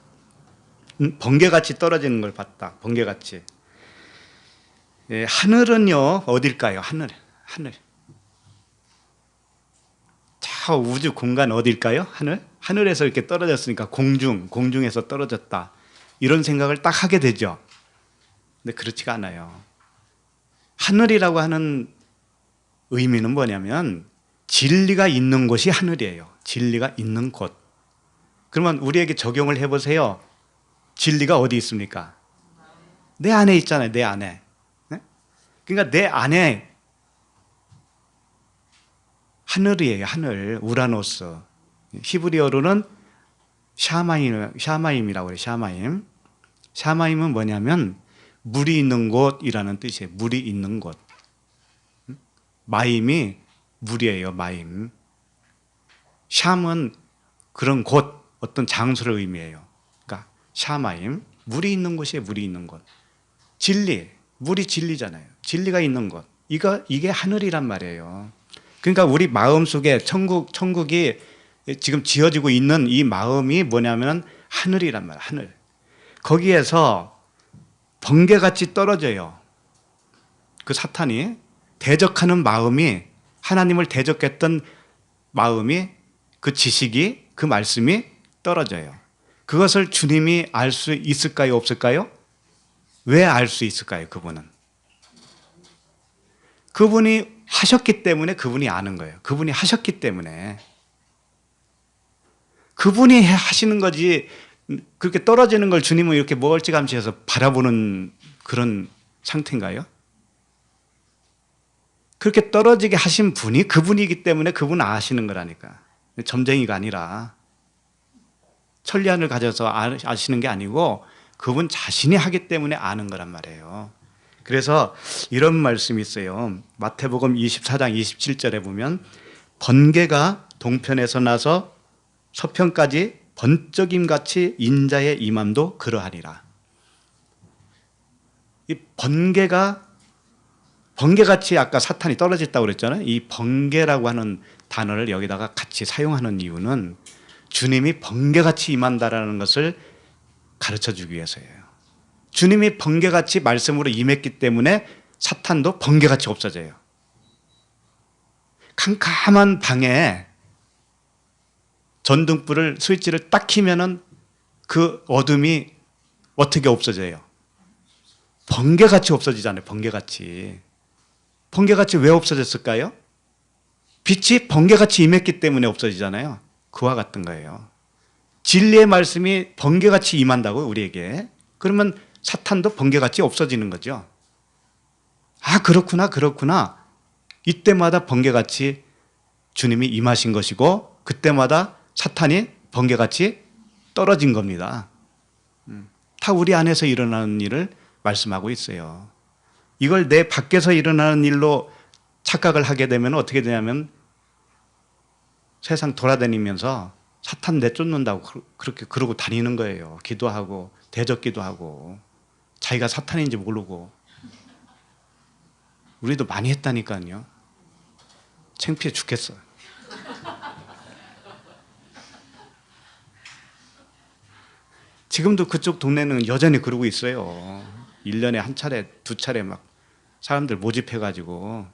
번개같이 떨어지는 걸 봤다. 번개같이. 예, 하늘은요 어딜까요? 하늘. 저 우주 공간 어딜까요? 하늘에서 이렇게 떨어졌으니까 공중에서 떨어졌다 이런 생각을 딱 하게 되죠. 근데 그렇지가 않아요. 하늘이라고 하는 의미는 뭐냐면 진리가 있는 곳이 하늘이에요. 진리가 있는 곳. 그러면 우리에게 적용을 해보세요. 진리가 어디 있습니까? 내 안에 있잖아요. 내 안에. 그러니까 내 안에 하늘이에요. 하늘. 우라노스. 히브리어로는 샤마임이라고 해요. 샤마임. 샤마임은 뭐냐면 물이 있는 곳이라는 뜻이에요. 물이 있는 곳. 마임이 물이에요. 마임. 샴은 그런 곳, 어떤 장소를 의미해요. 그러니까 샤마임. 물이 있는 곳이에요. 물이 있는 곳. 진리. 물이 진리잖아요. 진리가 있는 곳. 이게 하늘이란 말이에요. 그러니까 우리 마음속에 천국이 지금 지어지고 있는 이 마음이 뭐냐면 하늘이란 말이야. 하늘. 거기에서 번개같이 떨어져요. 그 사탄이 대적하는 마음이, 하나님을 대적했던 마음이, 그 지식이, 그 말씀이 떨어져요. 그것을 주님이 알 수 있을까요? 없을까요? 왜 알 수 있을까요? 그분이 하셨기 때문에 그분이 아는 거예요. 그분이 하셨기 때문에. 그분이 하시는 거지, 그렇게 떨어지는 걸 주님은 이렇게 멀찌감치 해서 바라보는 그런 상태인가요? 그렇게 떨어지게 하신 분이 그분이기 때문에 그분 아시는 거라니까. 점쟁이가 아니라 천리안을 가져서 아시는 게 아니고 그분 자신이 하기 때문에 아는 거란 말이에요. 그래서 이런 말씀이 있어요. 마태복음 24장 27절에 보면 번개가 동편에서 나서 서편까지 번쩍임같이 인자의 임함도 그러하리라. 이 번개같이 아까 사탄이 떨어졌다고 그랬잖아요. 이 번개라고 하는 단어를 여기다가 같이 사용하는 이유는 주님이 번개같이 임한다라는 것을 가르쳐 주기 위해서예요. 주님이 번개같이 말씀으로 임했기 때문에 사탄도 번개같이 없어져요. 캄캄한 방에 전등불을, 스위치를 딱 켜면은 그 어둠이 어떻게 없어져요? 번개같이 없어지잖아요. 번개같이. 번개같이 왜 없어졌을까요? 빛이 번개같이 임했기 때문에 없어지잖아요. 그와 같은 거예요. 진리의 말씀이 번개같이 임한다고요, 우리에게. 그러면 사탄도 번개같이 없어지는 거죠. 아, 그렇구나. 이때마다 번개같이 주님이 임하신 것이고 그때마다 사탄이 번개같이 떨어진 겁니다. 다 우리 안에서 일어나는 일을 말씀하고 있어요. 이걸 내 밖에서 일어나는 일로 착각을 하게 되면 어떻게 되냐면 세상 돌아다니면서 사탄 내쫓는다고 그렇게 그러고 다니는 거예요. 기도하고 대적기도 하고 자기가 사탄인지 모르고. 우리도 많이 했다니까요. 창피해 죽겠어. 지금도 그쪽 동네는 여전히 그러고 있어요. 1년에 한 차례, 두 차례 막 사람들 모집해가지고.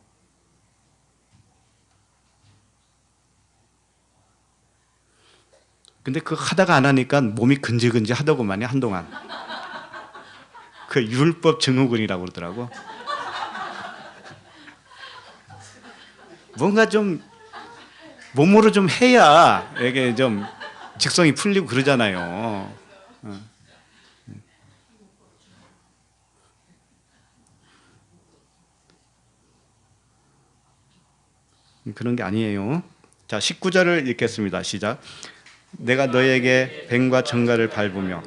근데 그거 하다가 안 하니까 몸이 근질근질 하더구만요, 한동안. 그 율법 증후군이라고 그러더라고. 뭔가 좀 몸으로 좀 해야 이게 좀 직성이 풀리고 그러잖아요. 그런 게 아니에요. 자, 19절을 읽겠습니다. 시작. 내가 너에게 뱀과 정갈을 밟으며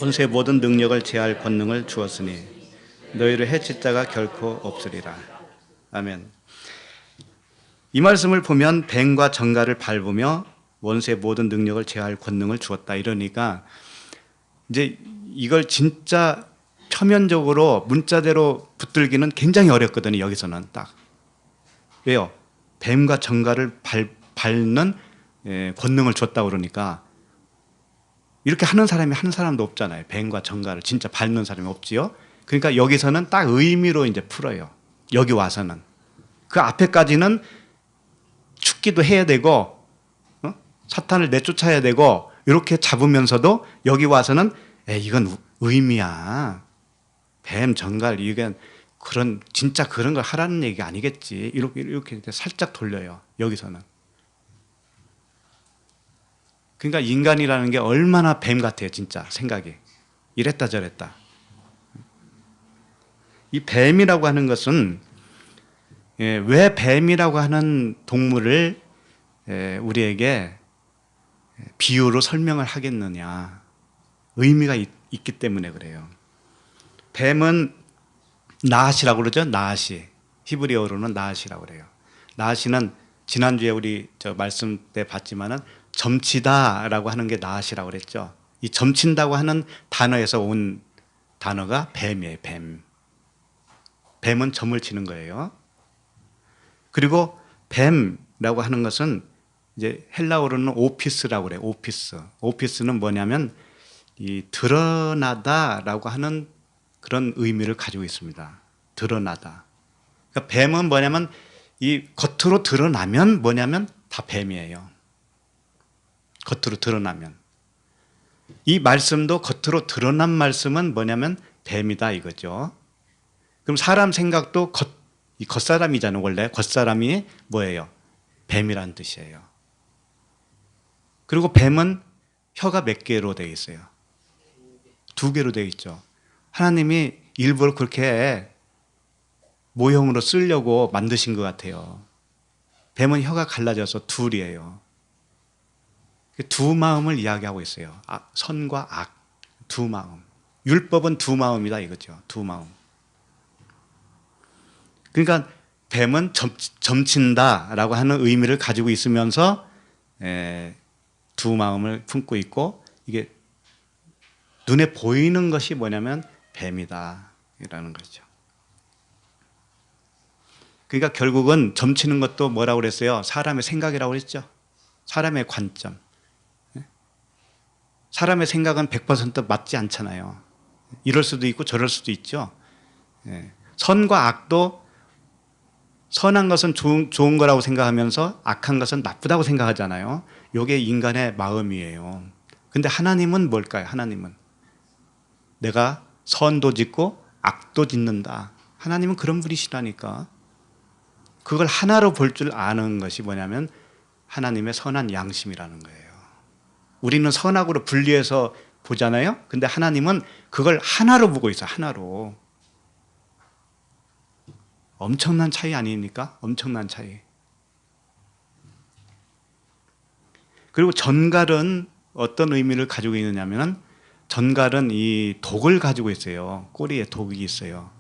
온수의 모든 능력을 제할 권능을 주었으니 너희를 해칠 자가 결코 없으리라. 아멘. 이 말씀을 보면 뱀과 정갈을 밟으며 원수의 모든 능력을 제할 권능을 주었다 이러니까 이제 이걸 진짜 표면적으로 문자대로 붙들기는 굉장히 어렵거든요. 여기서는 딱. 왜요? 뱀과 정갈을 밟는 권능을 줬다고 그러니까 이렇게 하는 사람이 한 사람도 없잖아요. 뱀과 정갈을 진짜 밟는 사람이 없지요. 그러니까 여기서는 딱 의미로 이제 풀어요. 여기 와서는. 그 앞에까지는 죽기도 해야 되고 사탄을 내쫓아야 되고 이렇게 잡으면서도 여기 와서는 이건 의미야. 뱀, 정갈 이게 그런 진짜 그런 걸 하라는 얘기가 아니겠지. 이렇게 살짝 돌려요. 여기서는. 그러니까 인간이라는 게 얼마나 뱀 같아요. 진짜 생각이. 이랬다 저랬다. 이 뱀이라고 하는 것은 왜 뱀이라고 하는 동물을 우리에게 비유로 설명을 하겠느냐. 의미가 있기 때문에 그래요. 뱀은 나핫이라고 그러죠. 나핫이. 히브리어로는 나핫이라고 그래요. 나핫이는 지난주에 우리 저 말씀 때 봤지만은 점치다라고 하는 게 나핫이라고 그랬죠. 이 점친다고 하는 단어에서 온 단어가 뱀이에요. 뱀. 뱀은 점을 치는 거예요. 그리고 뱀이라고 하는 것은 이제 헬라어로는 오피스라고 그래요. 오피스. 오피스는 뭐냐면 이 드러나다라고 하는 그런 의미를 가지고 있습니다. 드러나다. 그러니까 뱀은 뭐냐면 이 겉으로 드러나면 뭐냐면 다 뱀이에요. 겉으로 드러나면. 이 말씀도 겉으로 드러난 말씀은 뭐냐면 뱀이다 이거죠. 그럼 사람 생각도 이 겉사람이잖아요. 원래 겉사람이 뭐예요? 뱀이란 뜻이에요. 그리고 뱀은 혀가 몇 개로 되어 있어요? 2개로 되어 있죠. 하나님이 일부러 그렇게 모형으로 쓰려고 만드신 것 같아요. 뱀은 혀가 갈라져서 둘이에요. 두 마음을 이야기하고 있어요. 선과 악, 두 마음. 율법은 두 마음이다 이거죠. 두 마음. 그러니까 뱀은 점친다라고 하는 의미를 가지고 있으면서 두 마음을 품고 있고, 이게 눈에 보이는 것이 뭐냐면 뱀이다 이라는 거죠. 그러니까 결국은 점치는 것도 뭐라고 그랬어요? 사람의 생각이라고 그랬죠. 사람의 관점. 사람의 생각은 100% 맞지 않잖아요. 이럴 수도 있고 저럴 수도 있죠. 선과 악도 선한 것은 좋은 거라고 생각하면서 악한 것은 나쁘다고 생각하잖아요. 이게 인간의 마음이에요. 근데 하나님은 뭘까요? 하나님은 내가 선도 짓고 악도 짓는다. 하나님은 그런 분이시라니까. 그걸 하나로 볼 줄 아는 것이 뭐냐면 하나님의 선한 양심이라는 거예요. 우리는 선악으로 분리해서 보잖아요. 근데 하나님은 그걸 하나로 보고 있어요. 하나로. 엄청난 차이 아닙니까? 엄청난 차이. 그리고 전갈은 어떤 의미를 가지고 있느냐면, 전갈은 이 독을 가지고 있어요. 꼬리에 독이 있어요.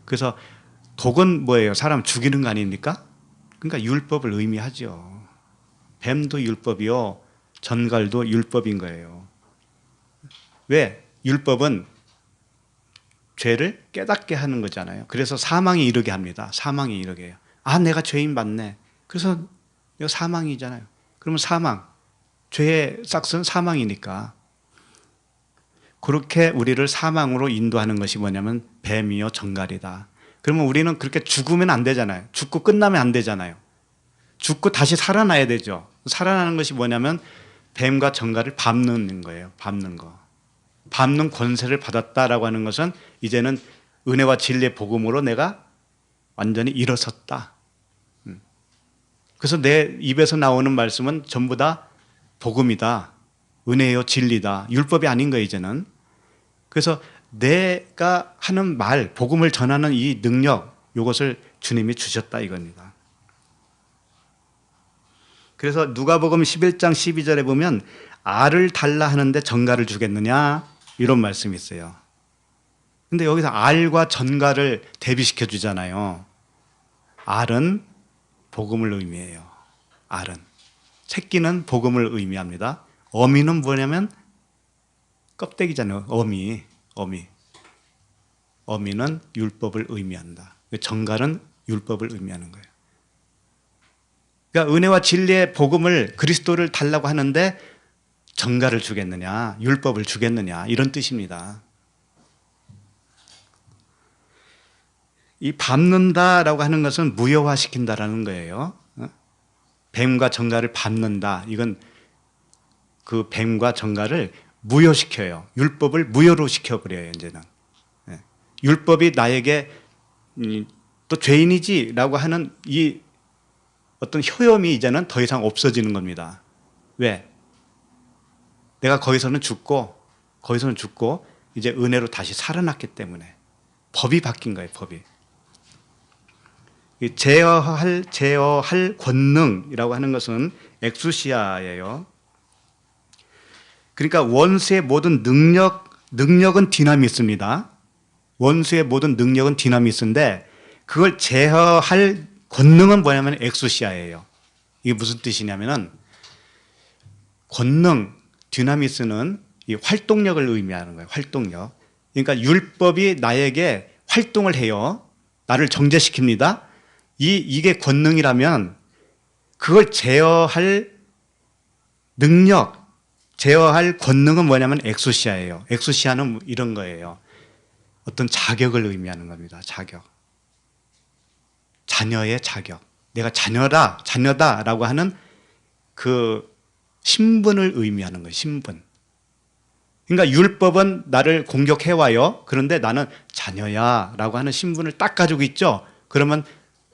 그래서 독은 뭐예요? 사람 죽이는 거 아닙니까? 그러니까 율법을 의미하죠. 뱀도 율법이요, 전갈도 율법인 거예요. 왜? 율법은 죄를 깨닫게 하는 거잖아요. 그래서 사망에 이르게 합니다. 사망에 이르게 해요. 내가 죄인 맞네. 그래서 이거 사망이잖아요. 그러면 사망, 죄의 싹은 사망이니까. 그렇게 우리를 사망으로 인도하는 것이 뭐냐면 뱀이요 전갈이다. 그러면 우리는 그렇게 죽으면 안 되잖아요. 죽고 끝나면 안 되잖아요. 죽고 다시 살아나야 되죠. 살아나는 것이 뭐냐면 뱀과 전갈을 밟는 거예요. 밟는 거. 밟는 권세를 받았다라고 하는 것은 이제는 은혜와 진리의 복음으로 내가 완전히 일어섰다. 그래서 내 입에서 나오는 말씀은 전부 다 복음이다. 은혜요 진리다. 율법이 아닌 거예요 이제는. 그래서 내가 하는 말, 복음을 전하는 이 능력, 이것을 주님이 주셨다 이겁니다. 그래서 누가복음 11장 12절에 보면 알을 달라 하는데 전갈을 주겠느냐 이런 말씀이 있어요. 근데 여기서 알과 전갈을 대비시켜 주잖아요. 알은 복음을 의미해요. 알은. 새끼는 복음을 의미합니다. 어미는 뭐냐면 껍데기잖아요. 어미는 율법을 의미한다. 전갈은 율법을 의미하는 거예요. 그러니까 은혜와 진리의 복음을, 그리스도를 달라고 하는데 전갈을 주겠느냐, 율법을 주겠느냐 이런 뜻입니다. 이 밟는다라고 하는 것은 무효화시킨다라는 거예요. 뱀과 전갈을 밟는다. 이건 그 뱀과 전갈을 무효시켜요. 율법을 무효로 시켜버려요. 이제는. 율법이 나에게 또 죄인이지라고 하는 이 어떤 효염이 이제는 더 이상 없어지는 겁니다. 왜? 내가 거기서는 죽고 이제 은혜로 다시 살아났기 때문에. 법이 바뀐 거예요. 법이. 제어할 권능이라고 하는 것은 엑수시아예요. 그러니까 원수의 모든 능력은 디나미스입니다. 원수의 모든 능력은 디나미스인데 그걸 제어할 권능은 뭐냐면 엑수시아예요. 이게 무슨 뜻이냐면은 권능, 디나미스는 이 활동력을 의미하는 거예요. 활동력. 그러니까 율법이 나에게 활동을 해요. 나를 정죄시킵니다. 이게 권능이라면 그걸 제어할 능력, 제어할 권능은 뭐냐면 엑소시아예요. 엑소시아는 이런 거예요. 어떤 자격을 의미하는 겁니다. 자격. 자녀의 자격. 내가 자녀다라고 하는 그 신분을 의미하는 거예요. 신분. 그러니까 율법은 나를 공격해와요. 그런데 나는 자녀야라고 하는 신분을 딱 가지고 있죠. 그러면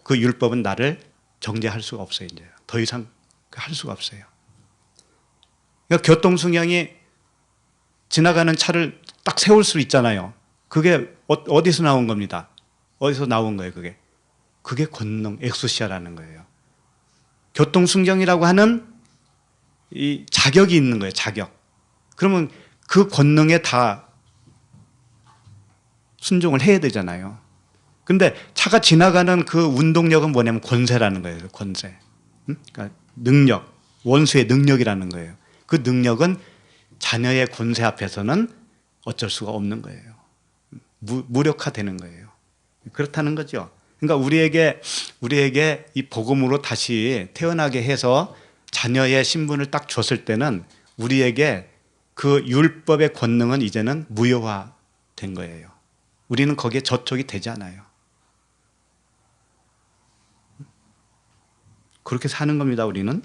그 율법은 나를 정죄할 수가 없어요. 이제 더 이상 할 수가 없어요. 그러니까 교통수령이 지나가는 차를 딱 세울 수 있잖아요. 그게 어디서 나온 겁니다. 어디서 나온 거예요, 그게. 그게 권능, 엑소시아라는 거예요. 교통순경이라고 하는 이 자격이 있는 거예요, 자격. 그러면 그 권능에 다 순종을 해야 되잖아요. 근데 차가 지나가는 그 운동력은 뭐냐면 권세라는 거예요, 권세. 그러니까 능력, 원수의 능력이라는 거예요. 그 능력은 자녀의 권세 앞에서는 어쩔 수가 없는 거예요. 무력화되는 거예요. 그렇다는 거죠. 그러니까 우리에게 이 복음으로 다시 태어나게 해서 자녀의 신분을 딱 줬을 때는 우리에게 그 율법의 권능은 이제는 무효화된 거예요. 우리는 거기에 저촉이 되지 않아요. 그렇게 사는 겁니다, 우리는.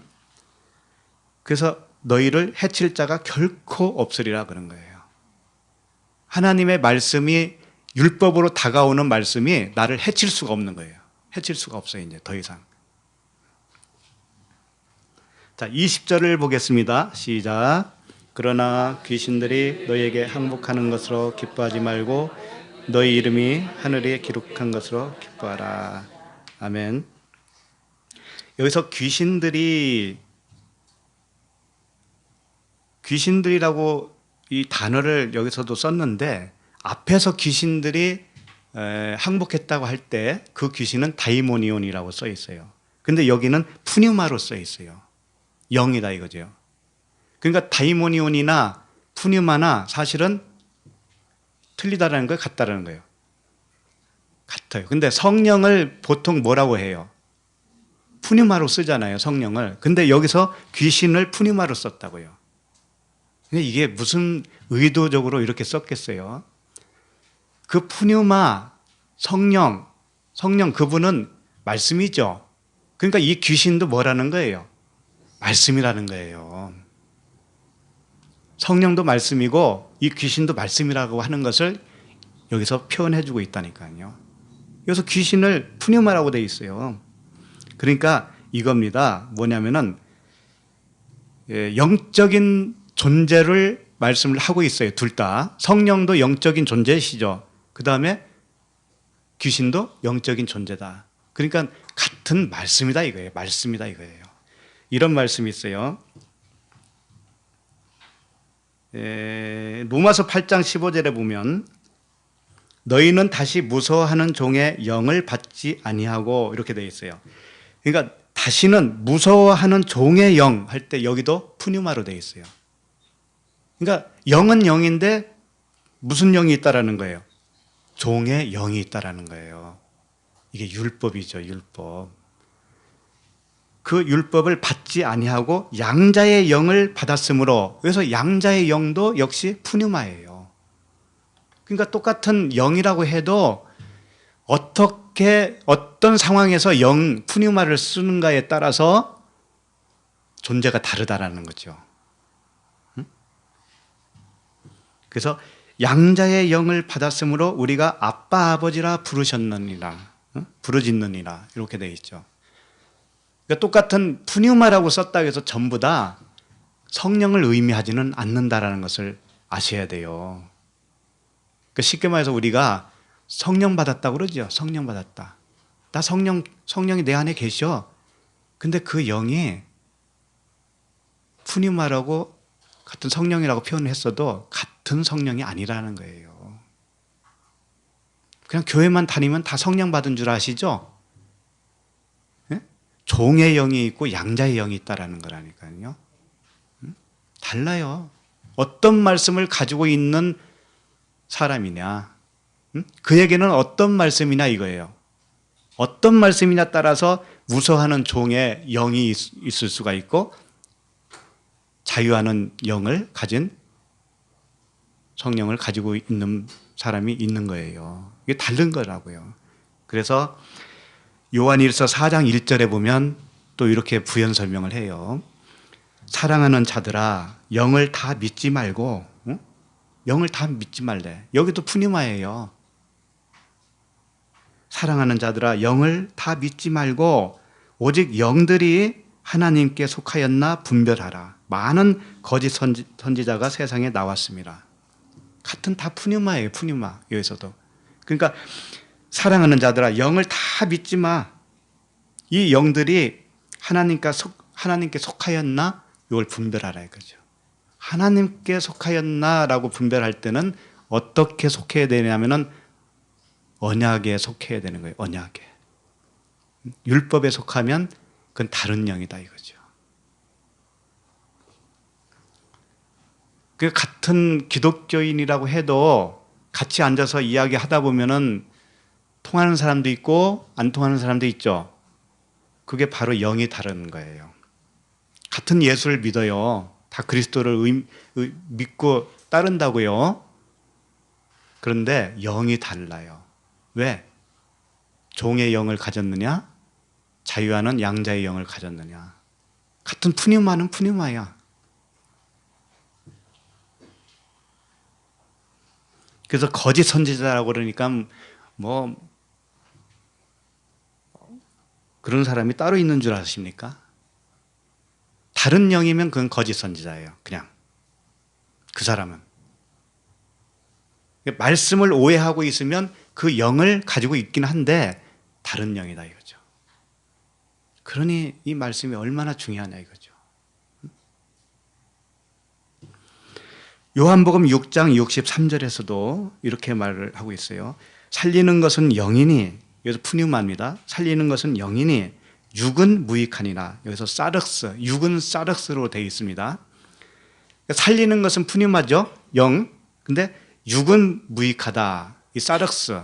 그래서 너희를 해칠 자가 결코 없으리라 그런 거예요. 하나님의 말씀이 율법으로 다가오는 말씀이 나를 해칠 수가 없는 거예요. 해칠 수가 없어요, 이제 더 이상. 자, 20절을 보겠습니다. 시작. 그러나 귀신들이 너희에게 항복하는 것으로 기뻐하지 말고 너희 이름이 하늘에 기록한 것으로 기뻐하라. 아멘. 여기서 귀신들이라고 이 단어를 여기서도 썼는데 앞에서 귀신들이 항복했다고 할 때 그 귀신은 다이모니온이라고 써 있어요. 근데 여기는 푸뉴마로 써 있어요. 영이다 이거죠. 그러니까 다이모니온이나 푸뉴마나 사실은 틀리다라는 거예요, 같다라는 거예요. 같아요. 근데 성령을 보통 뭐라고 해요? 푸뉴마로 쓰잖아요, 성령을. 근데 여기서 귀신을 푸뉴마로 썼다고요. 근데 이게 무슨 의도적으로 이렇게 썼겠어요? 그 푸뉴마, 성령 그분은 말씀이죠. 그러니까 이 귀신도 뭐라는 거예요? 말씀이라는 거예요. 성령도 말씀이고 이 귀신도 말씀이라고 하는 것을 여기서 표현해주고 있다니까요. 여기서 귀신을 푸뉴마라고 되어 있어요. 그러니까 이겁니다. 뭐냐면은 영적인 존재를 말씀을 하고 있어요. 둘 다. 성령도 영적인 존재시죠. 그 다음에 귀신도 영적인 존재다. 그러니까 같은 말씀이다 이거예요. 말씀이다 이거예요. 이런 말씀이 있어요. 로마서 8장 15절에 보면 너희는 다시 무서워하는 종의 영을 받지 아니하고 이렇게 되어 있어요. 그러니까 다시는 무서워하는 종의 영 할 때 여기도 푸뉴마로 되어 있어요. 그러니까 영은 영인데 무슨 영이 있다라는 거예요? 종의 영이 있다라는 거예요. 이게 율법이죠, 율법. 그 율법을 받지 아니하고 양자의 영을 받았으므로, 그래서 양자의 영도 역시 푸뉴마예요. 그러니까 똑같은 영이라고 해도 어떤 상황에서 푸뉴마를 쓰는가에 따라서 존재가 다르다라는 거죠. 그래서 양자의 영을 받았으므로 우리가 아빠 아버지라 부르짖느니라 이렇게 되어 있죠. 그러니까 똑같은 푸뉴마라고 썼다 해서 전부 다 성령을 의미하지는 않는다라는 것을 아셔야 돼요. 그러니까 쉽게 말해서 우리가 성령 받았다고 그러죠. 성령 받았다. 나 성령이 내 안에 계셔. 근데 그 영이 푸뉴마라고 같은 성령이라고 표현했어도 같은 성령이 아니라는 거예요. 그냥 교회만 다니면 다 성령 받은 줄 아시죠? 네? 종의 영이 있고 양자의 영이 있다라는 거라니까요. 달라요. 어떤 말씀을 가지고 있는 사람이냐, 그에게는 어떤 말씀이냐 이거예요. 어떤 말씀이냐 따라서 무서워하는 종의 영이 있을 수가 있고 자유하는 영을 가진 성령을 가지고 있는 사람이 있는 거예요. 이게 다른 거라고요. 그래서 요한일서 4장 1절에 보면 또 이렇게 부연 설명을 해요. 사랑하는 자들아 영을 다 믿지 말고, 응? 영을 다 믿지 말래. 여기도 푸니마예요. 사랑하는 자들아 영을 다 믿지 말고 오직 영들이 하나님께 속하였나 분별하라. 많은 거짓 선지자가 세상에 나왔습니다. 같은 다 푸니마예요. 푸니마. 여기서도. 그러니까 사랑하는 자들아 영을 다 믿지 마. 이 영들이 하나님께 속하였나 이걸 분별하라 이거죠. 하나님께 속하였나라고 분별할 때는 어떻게 속해야 되냐면은 언약에 속해야 되는 거예요. 언약에. 율법에 속하면 그건 다른 영이다 이거죠. 그 같은 기독교인이라고 해도 같이 앉아서 이야기하다 보면은 통하는 사람도 있고 안 통하는 사람도 있죠. 그게 바로 영이 다른 거예요. 같은 예수를 믿어요. 다 그리스도를 믿고 따른다고요. 그런데 영이 달라요. 왜? 종의 영을 가졌느냐? 자유하는 양자의 영을 가졌느냐? 같은 푸니마는 푸니마야. 그래서 거짓 선지자라고 그러니까 뭐 그런 사람이 따로 있는 줄 아십니까? 다른 영이면 그건 거짓 선지자예요. 그냥 그 사람은 말씀을 오해하고 있으면 그 영을 가지고 있긴 한데 다른 영이다 이거죠. 그러니 이 말씀이 얼마나 중요하냐 이거죠. 요한복음 6장 63절에서도 이렇게 말을 하고 있어요. 살리는 것은 영이니, 여기서 푸뉴마입니다. 살리는 것은 영이니 육은 무익하니라. 여기서 사륵스, 육은 사륵스로 되어 있습니다. 살리는 것은 푸뉴마죠, 영. 근데 육은 무익하다, 이 사륵스.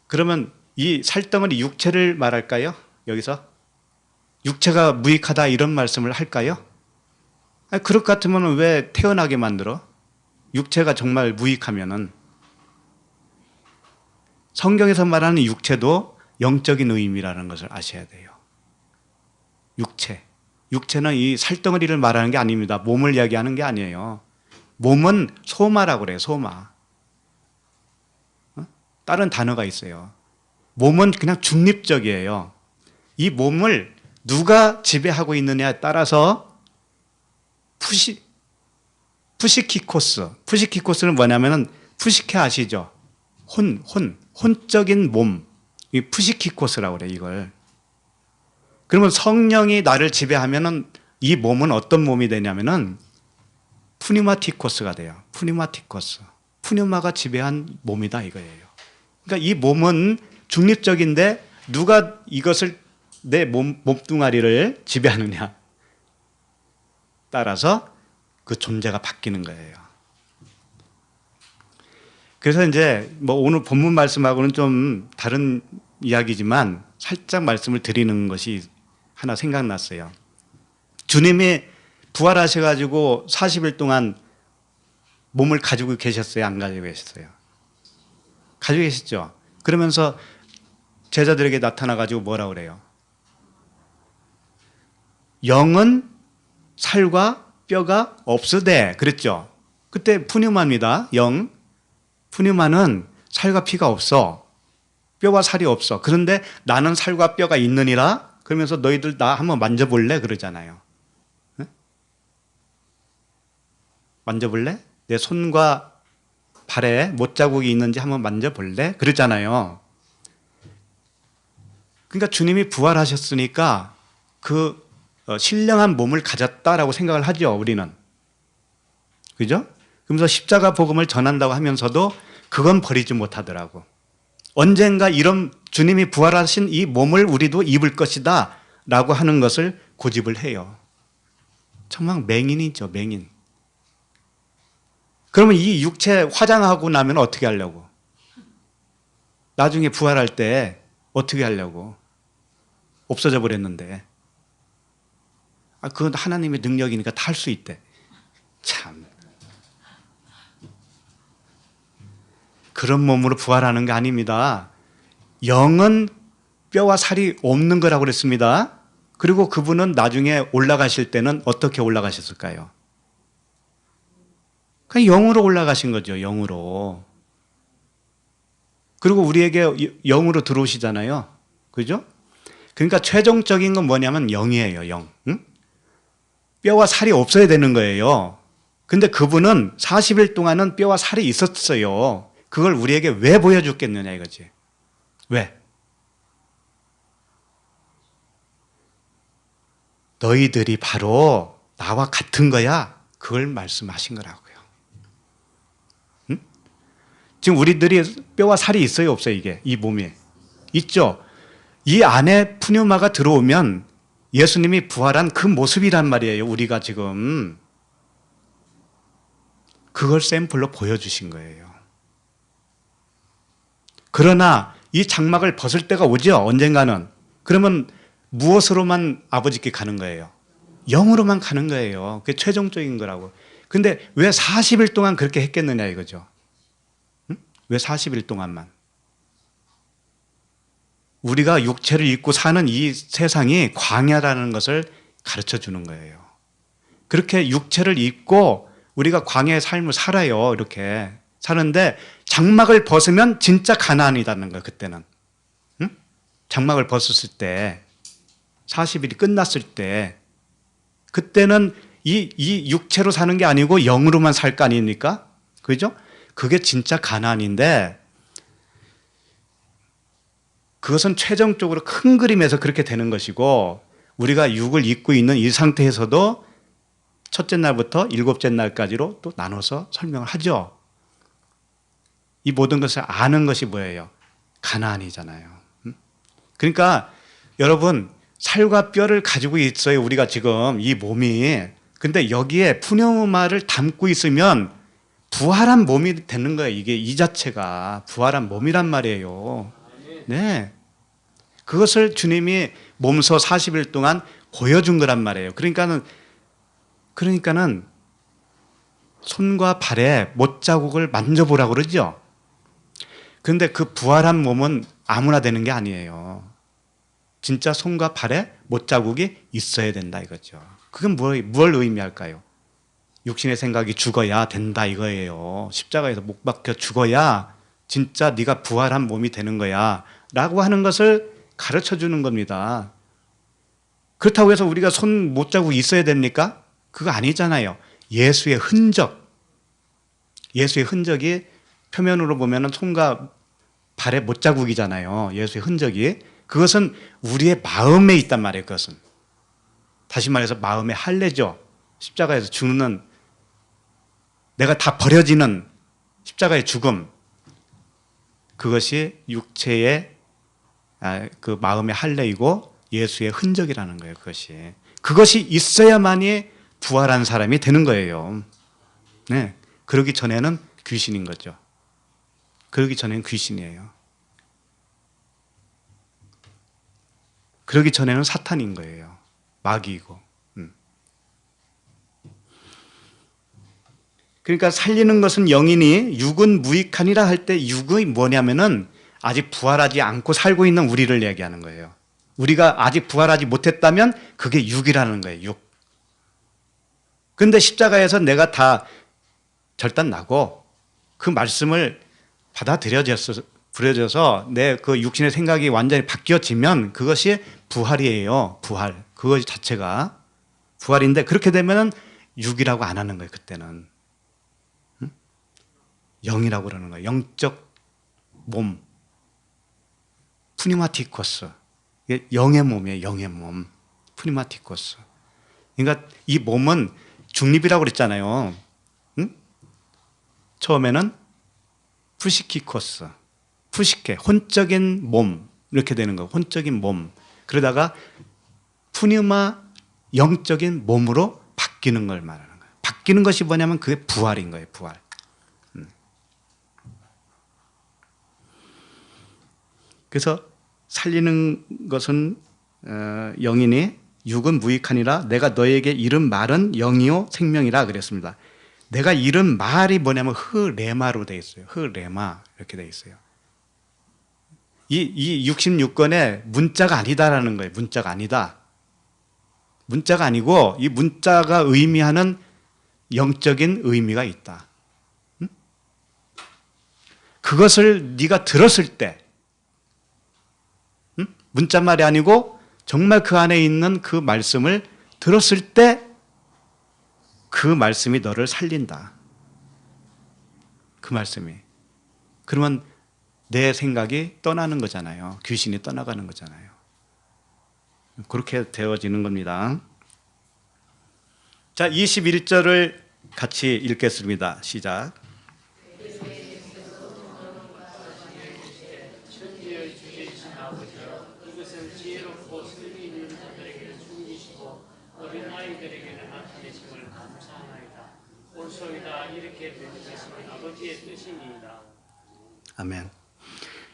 그러면 이 살덩어리 육체를 말할까요? 여기서 육체가 무익하다 이런 말씀을 할까요? 아니, 그럴 것 같으면 왜 태어나게 만들어? 육체가 정말 무익하면은. 성경에서 말하는 육체도 영적인 의미라는 것을 아셔야 돼요. 육체. 육체는 이 살덩어리를 말하는 게 아닙니다. 몸을 이야기하는 게 아니에요. 몸은 소마라고 그래요. 소마. 다른 단어가 있어요. 몸은 그냥 중립적이에요. 이 몸을 누가 지배하고 있느냐에 따라서 푸시키코스. 푸시키코스는 뭐냐면은 푸시케 아시죠? 혼적인 몸. 이 푸시키코스라고 그래요, 이걸. 그러면 성령이 나를 지배하면은 이 몸은 어떤 몸이 되냐면은 푸니마티코스가 돼요. 푸니마티코스. 푸니마가 지배한 몸이다 이거예요. 그러니까 이 몸은 중립적인데 누가 이것을 내 몸뚱아리를 지배하느냐 따라서 그 존재가 바뀌는 거예요. 그래서 이제 뭐 오늘 본문 말씀하고는 좀 다른 이야기지만 살짝 말씀을 드리는 것이 하나 생각났어요. 주님이 부활하셔가지고 40일 동안 몸을 가지고 계셨어요? 안 가지고 계셨어요? 가지고 계셨죠? 그러면서 제자들에게 나타나가지고 뭐라 그래요? 영은 살과 뼈가 없으되, 그랬죠? 그때 푸뉴마입니다. 영. 푸뉴마는 살과 피가 없어. 뼈와 살이 없어. 그런데 나는 살과 뼈가 있느니라. 그러면서 너희들 나 한번 만져볼래? 그러잖아요. 네? 만져볼래? 내 손과 발에 못자국이 있는지 한번 만져볼래? 그러잖아요. 그러니까 주님이 부활하셨으니까 그 신령한 몸을 가졌다라고 생각을 하죠, 우리는. 그죠? 그러면서 십자가 복음을 전한다고 하면서도 그건 버리지 못하더라고. 언젠가 이런 주님이 부활하신 이 몸을 우리도 입을 것이다 라고 하는 것을 고집을 해요. 정말 맹인이죠, 맹인. 그러면 이 육체 화장하고 나면 어떻게 하려고? 나중에 부활할 때 어떻게 하려고? 없어져 버렸는데. 그건 하나님의 능력이니까 다 할 수 있대. 참. 그런 몸으로 부활하는 게 아닙니다. 영은 뼈와 살이 없는 거라고 그랬습니다. 그리고 그분은 나중에 올라가실 때는 어떻게 올라가셨을까요? 그냥 영으로 올라가신 거죠. 영으로. 그리고 우리에게 영으로 들어오시잖아요. 그죠? 그러니까 최종적인 건 뭐냐면 영이에요. 영. 응? 뼈와 살이 없어야 되는 거예요. 근데 그분은 40일 동안은 뼈와 살이 있었어요. 그걸 우리에게 왜 보여줬겠느냐 이거지. 왜? 너희들이 바로 나와 같은 거야. 그걸 말씀하신 거라고요. 응? 지금 우리들이 뼈와 살이 있어요, 없어요, 이게? 이 몸에. 있죠? 이 안에 푸뉴마가 들어오면 예수님이 부활한 그 모습이란 말이에요, 우리가 지금. 그걸 샘플로 보여주신 거예요. 그러나 이 장막을 벗을 때가 오죠, 언젠가는. 그러면 무엇으로만 아버지께 가는 거예요? 영으로만 가는 거예요. 그게 최종적인 거라고. 근데 왜 40일 동안 그렇게 했겠느냐 이거죠. 응? 왜 40일 동안만? 우리가 육체를 입고 사는 이 세상이 광야라는 것을 가르쳐 주는 거예요. 그렇게 육체를 입고 우리가 광야의 삶을 살아요. 이렇게 사는데 장막을 벗으면 진짜 가나안이라는 거예요. 그때는. 응? 장막을 벗었을 때 40일이 끝났을 때 그때는 이 육체로 사는 게 아니고 영으로만 살 거 아닙니까? 그죠? 그게 진짜 가나안인데 그것은 최종적으로 큰 그림에서 그렇게 되는 것이고 우리가 육을 입고 있는 이 상태에서도 첫째 날부터 일곱째 날까지로 또 나눠서 설명을 하죠. 이 모든 것을 아는 것이 뭐예요? 가나안이잖아요. 그러니까 여러분 살과 뼈를 가지고 있어요. 우리가 지금 이 몸이. 근데 여기에 푸뉴마를 담고 있으면 부활한 몸이 되는 거예요. 이게 이 자체가 부활한 몸이란 말이에요. 네. 그것을 주님이 몸소 40일 동안 보여준 거란 말이에요. 그러니까는 손과 발에 못자국을 만져보라고 그러죠. 그런데 그 부활한 몸은 아무나 되는 게 아니에요. 진짜 손과 발에 못자국이 있어야 된다 이거죠. 그건 뭘 의미할까요? 육신의 생각이 죽어야 된다 이거예요. 십자가에서 못 박혀 죽어야 진짜 네가 부활한 몸이 되는 거야 라고 하는 것을 가르쳐 주는 겁니다. 그렇다고 해서 우리가 손 못자국이 있어야 됩니까? 그거 아니잖아요. 예수의 흔적. 예수의 흔적이 표면으로 보면 손과 발의 못자국이잖아요. 예수의 흔적이. 그것은 우리의 마음에 있단 말이에요. 그것은. 다시 말해서 마음의 할례죠. 십자가에서 죽는 내가 다 버려지는 십자가의 죽음. 그것이 육체의 그 마음의 할례이고 예수의 흔적이라는 거예요. 그것이 있어야만이 부활한 사람이 되는 거예요. 네. 그러기 전에는 귀신인 거죠. 그러기 전에는 귀신이에요. 그러기 전에는 사탄인 거예요. 마귀이고. 그러니까 살리는 것은 영이니 육은 무익하니라 할 때 육이 뭐냐면은 아직 부활하지 않고 살고 있는 우리를 얘기하는 거예요. 우리가 아직 부활하지 못했다면 그게 육이라는 거예요. 육. 그런데 십자가에서 내가 다 절단나고 그 말씀을 부려져서 내 그 육신의 생각이 완전히 바뀌어지면 그것이 부활이에요. 부활. 그것 자체가 부활인데 그렇게 되면은 육이라고 안 하는 거예요. 그때는. 영이라고 그러는 거예요. 영적 몸. 푸니마티코스. 영의 몸이에요. 영의 몸. 푸니마티코스. 그러니까 이 몸은 중립이라고 그랬잖아요. 응? 처음에는 푸시키코스. 푸시케. 혼적인 몸. 이렇게 되는 거예요. 혼적인 몸. 그러다가 푸니마 영적인 몸으로 바뀌는 걸 말하는 거예요. 바뀌는 것이 뭐냐면 그게 부활인 거예요. 부활. 그래서 살리는 것은 영이니 육은 무익하니라. 내가 너에게 이른 말은 영이요 생명이라 그랬습니다. 내가 이른 말이 뭐냐면 흐레마로 되어 있어요. 흐레마 이렇게 되어 있어요. 이 66권의 문자가 아니다라는 거예요. 문자가 아니다. 문자가 아니고 이 문자가 의미하는 영적인 의미가 있다. 응? 그것을 네가 들었을 때, 응? 문자말이 아니고 정말 그 안에 있는 그 말씀을 들었을 때 그 말씀이 너를 살린다. 그 말씀이. 그러면 내 생각이 떠나는 거잖아요. 귀신이 떠나가는 거잖아요. 그렇게 되어지는 겁니다. 자, 21절을 같이 읽겠습니다. 시작. 아멘.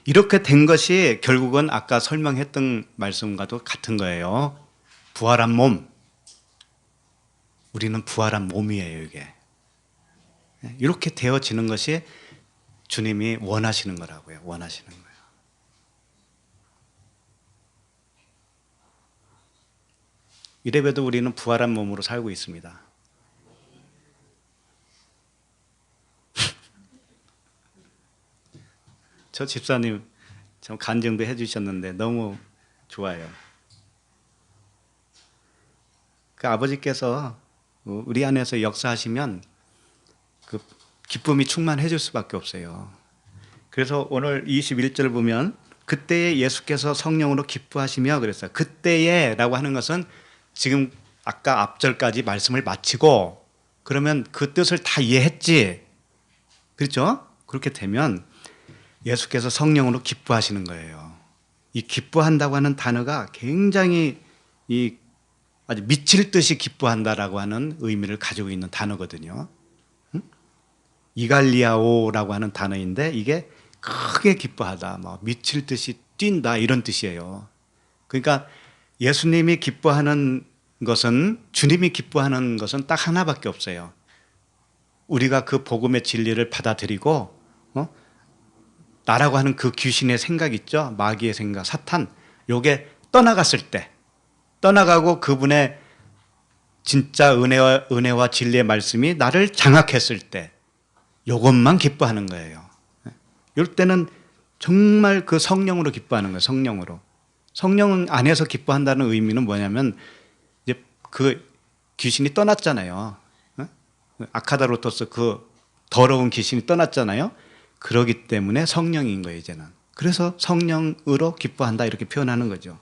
이렇게 된 것이 결국은 아까 설명했던 말씀과도 같은 거예요. 부활한 몸. 우리는 부활한 몸이에요, 이게. 이렇게 되어지는 것이 주님이 원하시는 거라고요. 원하시는 거예요. 이래봬도 우리는 부활한 몸으로 살고 있습니다. 저 집사님 참 간증도 해주셨는데 너무 좋아요. 그 아버지께서 우리 안에서 역사하시면 그 기쁨이 충만해질 수밖에 없어요. 그래서 오늘 21절 보면 그때에 예수께서 성령으로 기뻐하시며 그랬어요. 그때에 라고 하는 것은 지금 아까 앞절까지 말씀을 마치고 그러면 그 뜻을 다 이해했지. 그렇죠? 그렇게 되면 예수께서 성령으로 기뻐하시는 거예요. 이 기뻐한다고 하는 단어가 굉장히 아주 미칠 듯이 기뻐한다라고 하는 의미를 가지고 있는 단어거든요. 이갈리아오라고 하는 단어인데 이게 크게 기뻐하다, 뭐 미칠 듯이 뛴다 이런 뜻이에요. 그러니까 예수님이 기뻐하는 것은, 주님이 기뻐하는 것은 딱 하나밖에 없어요. 우리가 그 복음의 진리를 받아들이고 나라고 하는 그 귀신의 생각 있죠? 마귀의 생각, 사탄. 요게 떠나갔을 때, 떠나가고 그분의 진짜 은혜와 진리의 말씀이 나를 장악했을 때 요것만 기뻐하는 거예요. 이럴 때는 정말 그 성령으로 기뻐하는 거예요. 성령으로. 성령 안에서 기뻐한다는 의미는 뭐냐면 이제 그 귀신이 떠났잖아요. 아카다로토스 그 더러운 귀신이 떠났잖아요. 그러기 때문에 성령인 거예요, 이제는. 그래서 성령으로 기뻐한다 이렇게 표현하는 거죠.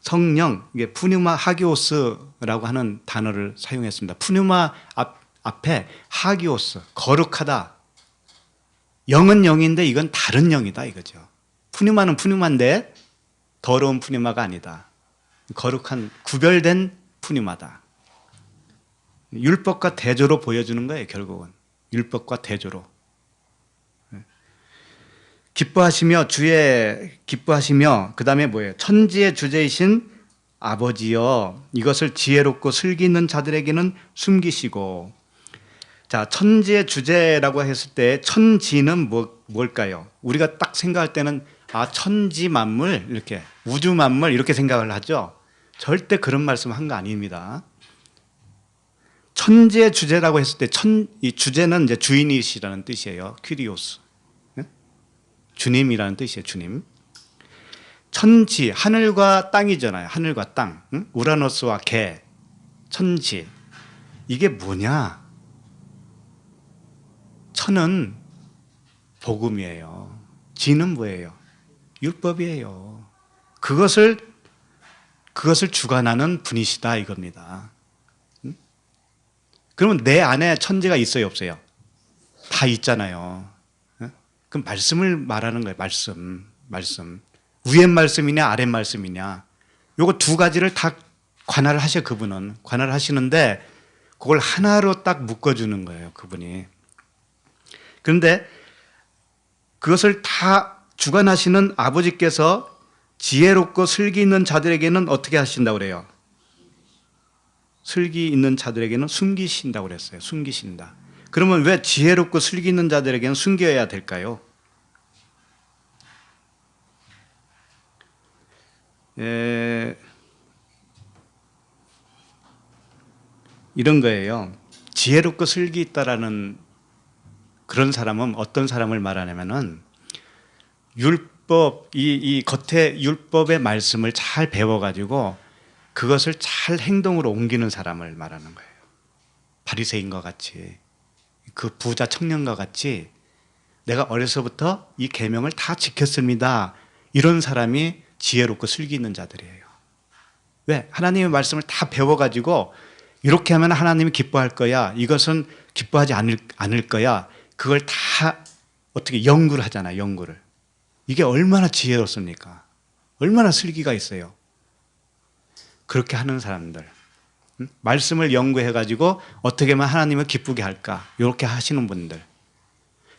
성령, 이게 푸뉴마 하기오스라고 하는 단어를 사용했습니다. 푸뉴마 앞에 하기오스, 거룩하다. 영은 영인데 이건 다른 영이다 이거죠. 푸뉴마는 푸뉴마인데 더러운 푸뉴마가 아니다. 거룩한 구별된 푸뉴마다. 율법과 대조로 보여주는 거예요, 결국은. 율법과 대조로. 기뻐하시며 그다음에 뭐예요? 천지의 주제이신 아버지여 이것을 지혜롭고 슬기 있는 자들에게는 숨기시고. 자, 천지의 주제라고 했을 때 천지는 뭘까요? 우리가 딱 생각할 때는 천지 만물 이렇게 우주 만물 이렇게 생각을 하죠. 절대 그런 말씀 한 거 아닙니다. 천지의 주제라고 했을 때 이 주제는 이제 주인이시라는 뜻이에요. 퀴리오스. 주님이라는 뜻이에요. 주님. 천지, 하늘과 땅이잖아요. 하늘과 땅. 우라노스와 개, 천지. 이게 뭐냐? 천은 복음이에요. 지는 뭐예요? 율법이에요. 그것을 주관하는 분이시다 이겁니다. 그러면 내 안에 천지가 있어요, 없어요? 다 있잖아요. 그럼 말씀을 말하는 거예요. 말씀. 위의 말씀이냐 아랫 말씀이냐. 요거 두 가지를 다 관할을 하셔. 그분은 관할을 하시는데 그걸 하나로 딱 묶어주는 거예요. 그분이. 그런데 그것을 다 주관하시는 아버지께서 지혜롭고 슬기 있는 자들에게는 어떻게 하신다고 그래요? 슬기 있는 자들에게는 숨기신다고 그랬어요. 숨기신다. 그러면 왜 지혜롭고 슬기 있는 자들에게는 숨겨야 될까요? 이런 거예요. 지혜롭고 슬기 있다라는 그런 사람은 어떤 사람을 말하냐면은 율법, 이 겉에 율법의 말씀을 잘 배워가지고 그것을 잘 행동으로 옮기는 사람을 말하는 거예요. 바리새인과 같이, 그 부자 청년과 같이 내가 어려서부터 이 계명을 다 지켰습니다. 이런 사람이 지혜롭고 슬기 있는 자들이에요. 왜? 하나님의 말씀을 다 배워가지고 이렇게 하면 하나님이 기뻐할 거야. 이것은 기뻐하지 않을 거야. 그걸 다 어떻게 연구를 하잖아요. 연구를. 이게 얼마나 지혜롭습니까? 얼마나 슬기가 있어요. 그렇게 하는 사람들, 말씀을 연구해가지고 어떻게 하면 하나님을 기쁘게 할까, 이렇게 하시는 분들,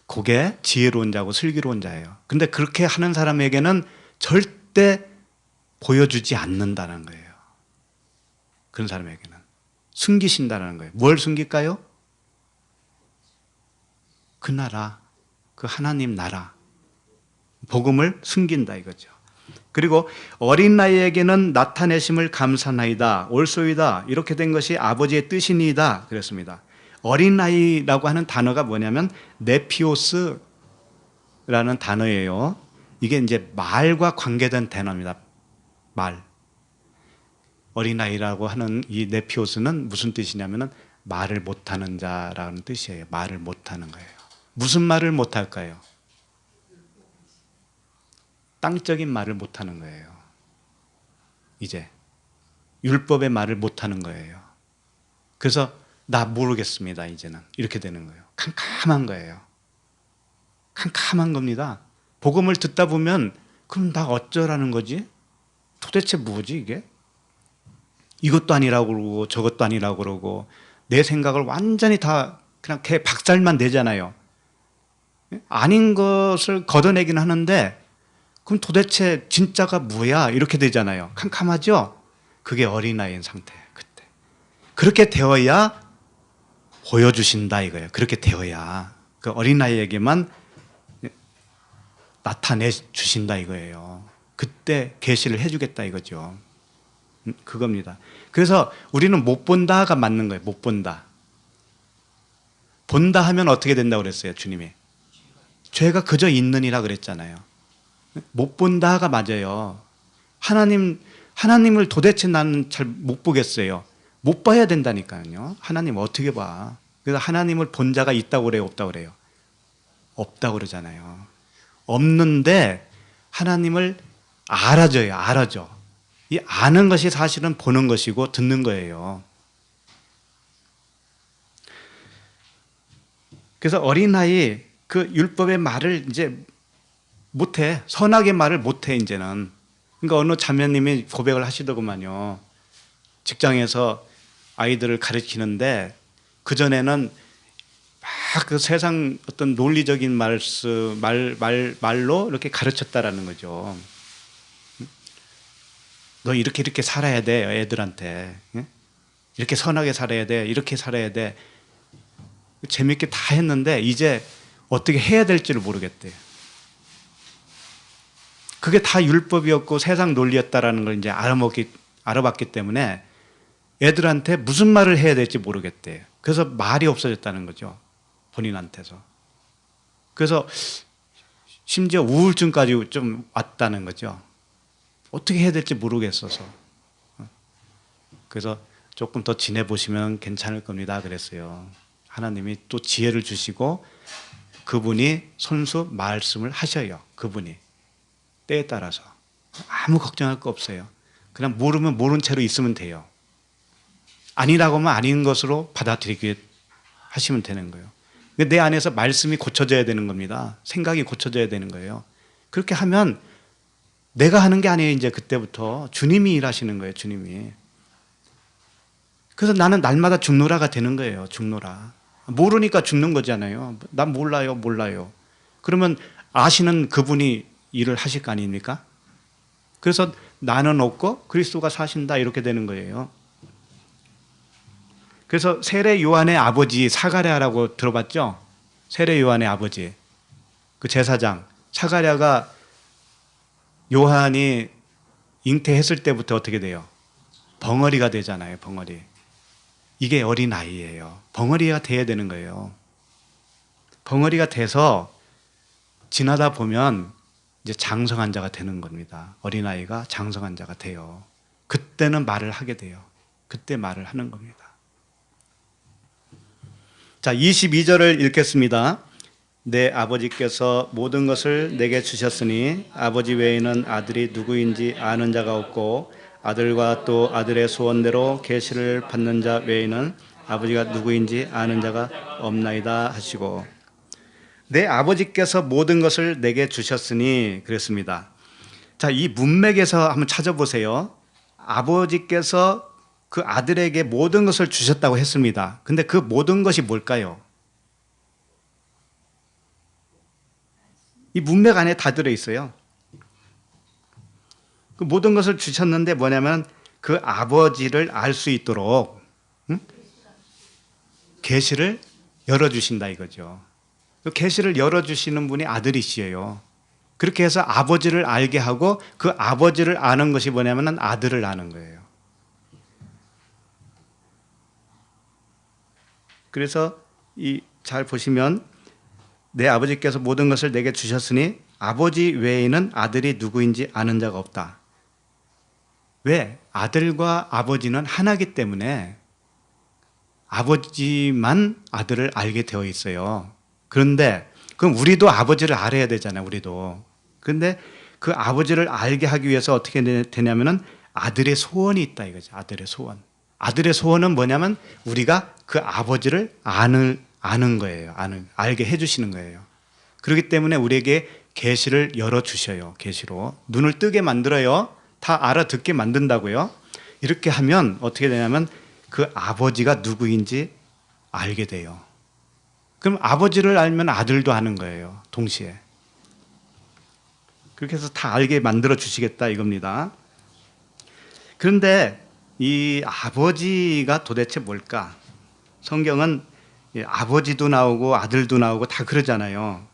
그게 지혜로운 자고 슬기로운 자예요. 근데 그렇게 하는 사람에게는 절대 보여주지 않는다는 거예요. 그런 사람에게는 숨기신다는 거예요. 뭘 숨길까요? 그 나라, 그 하나님 나라, 복음을 숨긴다 이거죠. 그리고 어린 나이에게는 나타내심을 감사나이다, 옳소이다, 이렇게 된 것이 아버지의 뜻이니이다 그랬습니다. 어린 나이라고 하는 단어가 뭐냐면 네피오스라는 단어예요. 이게 이제 말과 관계된 단어입니다. 말. 어린아이라고 하는 이 네피오스는 무슨 뜻이냐면은 말을 못하는 자라는 뜻이에요. 말을 못하는 거예요. 무슨 말을 못할까요? 땅적인 말을 못하는 거예요. 이제 율법의 말을 못하는 거예요. 그래서 나 모르겠습니다. 이제는 이렇게 되는 거예요. 캄캄한 거예요. 캄캄한 겁니다. 복음을 듣다 보면 그럼 나 어쩌라는 거지? 도대체 뭐지 이게? 이것도 아니라고 그러고 저것도 아니라고 그러고 내 생각을 완전히 다 그냥 걔 박살만 내잖아요. 아닌 것을 걷어내긴 하는데 그럼 도대체 진짜가 뭐야? 이렇게 되잖아요. 캄캄하죠? 그게 어린아이인 상태예요. 그때. 그렇게 되어야 보여주신다 이거예요. 그렇게 되어야 그 어린아이에게만 나타내 주신다 이거예요. 그때 계시를 해주겠다 이거죠. 그겁니다. 그래서 우리는 못 본다가 맞는 거예요. 못 본다. 본다 하면 어떻게 된다고 그랬어요, 주님이? 죄가 그저 있느니라 그랬잖아요. 못 본다가 맞아요. 하나님을 도대체 나는 잘 못 보겠어요. 못 봐야 된다니까요. 하나님 어떻게 봐? 그래서 하나님을 본 자가 있다고 그래요, 없다고 그래요? 없다고 그러잖아요. 없는데 하나님을 알아줘요, 알아줘. 이 아는 것이 사실은 보는 것이고 듣는 거예요. 그래서 어린아이 그 율법의 말을 이제 못해. 선악의 말을 못해 이제는. 그러니까 어느 자매님이 고백을 하시더구만요. 직장에서 아이들을 가르치는데 그전에는 막 그 세상 어떤 논리적인 말로 이렇게 가르쳤다라는 거죠. 너 이렇게 살아야 돼, 애들한테. 이렇게 선하게 살아야 돼, 이렇게 살아야 돼. 재밌게 다 했는데 이제 어떻게 해야 될지를 모르겠대요. 그게 다 율법이었고 세상 논리였다라는 걸 이제 알아봤기 때문에 애들한테 무슨 말을 해야 될지 모르겠대요. 그래서 말이 없어졌다는 거죠. 본인한테서. 그래서 심지어 우울증까지 좀 왔다는 거죠. 어떻게 해야 될지 모르겠어서. 그래서 조금 더 지내보시면 괜찮을 겁니다. 그랬어요. 하나님이 또 지혜를 주시고 그분이 손수 말씀을 하셔요. 그분이. 때에 따라서. 아무 걱정할 거 없어요. 그냥 모르면 모른 채로 있으면 돼요. 아니라고 하면 아닌 것으로 받아들이게 하시면 되는 거예요. 내 안에서 말씀이 고쳐져야 되는 겁니다. 생각이 고쳐져야 되는 거예요. 그렇게 하면 내가 하는 게 아니에요. 이제 그때부터 주님이 일하시는 거예요. 주님이. 그래서 나는 날마다 죽노라가 되는 거예요. 죽노라. 모르니까 죽는 거잖아요. 난 몰라요. 그러면 아시는 그분이 일을 하실 거 아닙니까? 그래서 나는 없고 그리스도가 사신다 이렇게 되는 거예요. 그래서 세례 요한의 아버지 사가랴라고 들어봤죠? 세례 요한의 아버지, 그 제사장 사가랴가 요한이 잉태했을 때부터 어떻게 돼요? 벙어리가 되잖아요. 벙어리. 이게 어린아이예요. 벙어리가 돼야 되는 거예요. 벙어리가 돼서 지나다 보면 이제 장성한 자가 되는 겁니다. 어린아이가 장성한 자가 돼요. 그때는 말을 하게 돼요. 그때 말을 하는 겁니다. 자, 22절을 읽겠습니다. 내 아버지께서 모든 것을 내게 주셨으니 아버지 외에는 아들이 누구인지 아는 자가 없고 아들과 또 아들의 소원대로 계시를 받는 자 외에는 아버지가 누구인지 아는 자가 없나이다 하시고, 내 아버지께서 모든 것을 내게 주셨으니 그랬습니다. 자, 이 문맥에서 한번 찾아보세요. 아버지께서 그 아들에게 모든 것을 주셨다고 했습니다. 근데 그 모든 것이 뭘까요? 이 문맥 안에 다 들어있어요. 그 모든 것을 주셨는데 뭐냐면 그 아버지를 알 수 있도록 계시를 열어주신다 이거죠. 그 계시를 열어주시는 분이 아들이시에요. 그렇게 해서 아버지를 알게 하고 그 아버지를 아는 것이 뭐냐면 아들을 아는 거예요. 그래서 잘 보시면 내 아버지께서 모든 것을 내게 주셨으니 아버지 외에는 아들이 누구인지 아는 자가 없다. 왜? 아들과 아버지는 하나이기 때문에 아버지만 아들을 알게 되어 있어요. 그런데 그럼 우리도 아버지를 알아야 되잖아요. 우리도. 그런데 그 아버지를 알게 하기 위해서 어떻게 되냐면은 아들의 소원이 있다 이거죠. 아들의 소원. 아들의 소원은 뭐냐면 우리가 그 아버지를 아는 거예요. 알게 해주시는 거예요. 그렇기 때문에 우리에게 계시를 열어주셔요. 계시로. 눈을 뜨게 만들어요. 다 알아듣게 만든다고요. 이렇게 하면 어떻게 되냐면 그 아버지가 누구인지 알게 돼요. 그럼 아버지를 알면 아들도 아는 거예요. 동시에. 그렇게 해서 다 알게 만들어 주시겠다 이겁니다. 그런데 이 아버지가 도대체 뭘까? 성경은 아버지도 나오고 아들도 나오고 다 그러잖아요.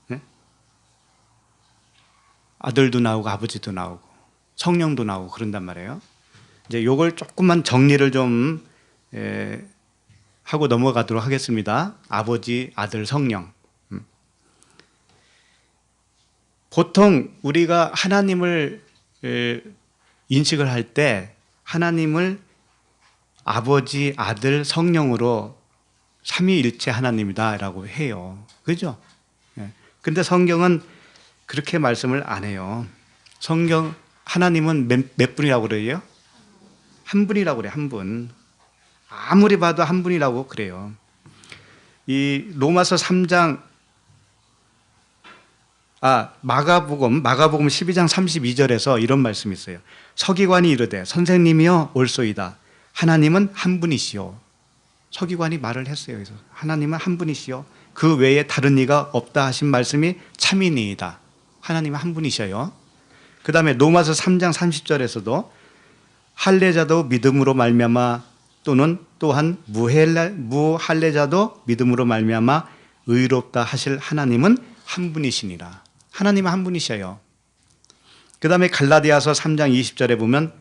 네? 아들도 나오고 아버지도 나오고 성령도 나오고 그런단 말이에요. 이제 요걸 조금만 정리를 좀 하고 넘어가도록 하겠습니다. 아버지, 아들, 성령. 보통 우리가 하나님을 인식을 할 때 하나님을 아버지, 아들, 성령으로 삼위일체 하나님이다라고 해요. 그죠? 근데 성경은 그렇게 말씀을 안 해요. 성경 하나님은 몇 분이라고 그래요? 한 분이라고 그래요. 한 분. 아무리 봐도 한 분이라고 그래요. 이 로마서 3장 마가복음 12장 32절에서 이런 말씀이 있어요. 서기관이 이르되 선생님이여 올소이다. 하나님은 한 분이시오. 서기관이 말을 했어요. 그래서 하나님은 한 분이시오. 그 외에 다른 이가 없다 하신 말씀이 참이니이다. 하나님은 한 분이셔요. 그 다음에 로마서 3장 30절에서도 할례자도 믿음으로 말미암아 또한 무할례자도 믿음으로 말미암아 의롭다 하실 하나님은 한 분이시니라. 하나님은 한 분이셔요. 그 다음에 갈라디아서 3장 20절에 보면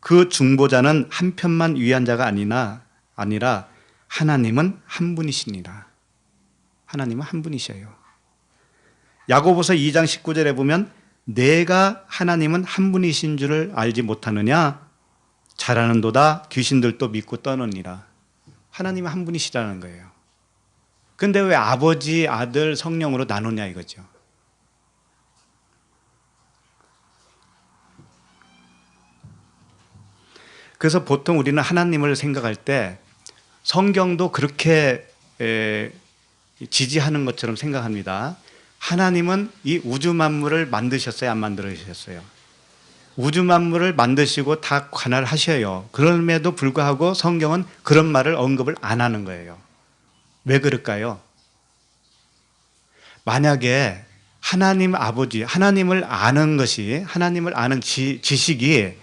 그 중보자는 한 편만 위한 자가 아니라 하나님은 한 분이시니라. 하나님은 한 분이셔요. 야고보서 2장 19절에 보면 내가 하나님은 한 분이신 줄을 알지 못하느냐? 잘하는도다 귀신들도 믿고 떠느니라. 하나님은 한 분이시라는 거예요. 근데 왜 아버지, 아들, 성령으로 나누냐 이거죠. 그래서 보통 우리는 하나님을 생각할 때 성경도 그렇게 지지하는 것처럼 생각합니다. 하나님은 이 우주 만물을 만드셨어요? 안 만들으셨어요? 우주 만물을 만드시고 다 관할하셔요. 그럼에도 불구하고 성경은 그런 말을 언급을 안 하는 거예요. 왜 그럴까요? 만약에 하나님 아버지, 하나님을 아는 것이, 하나님을 아는 지식이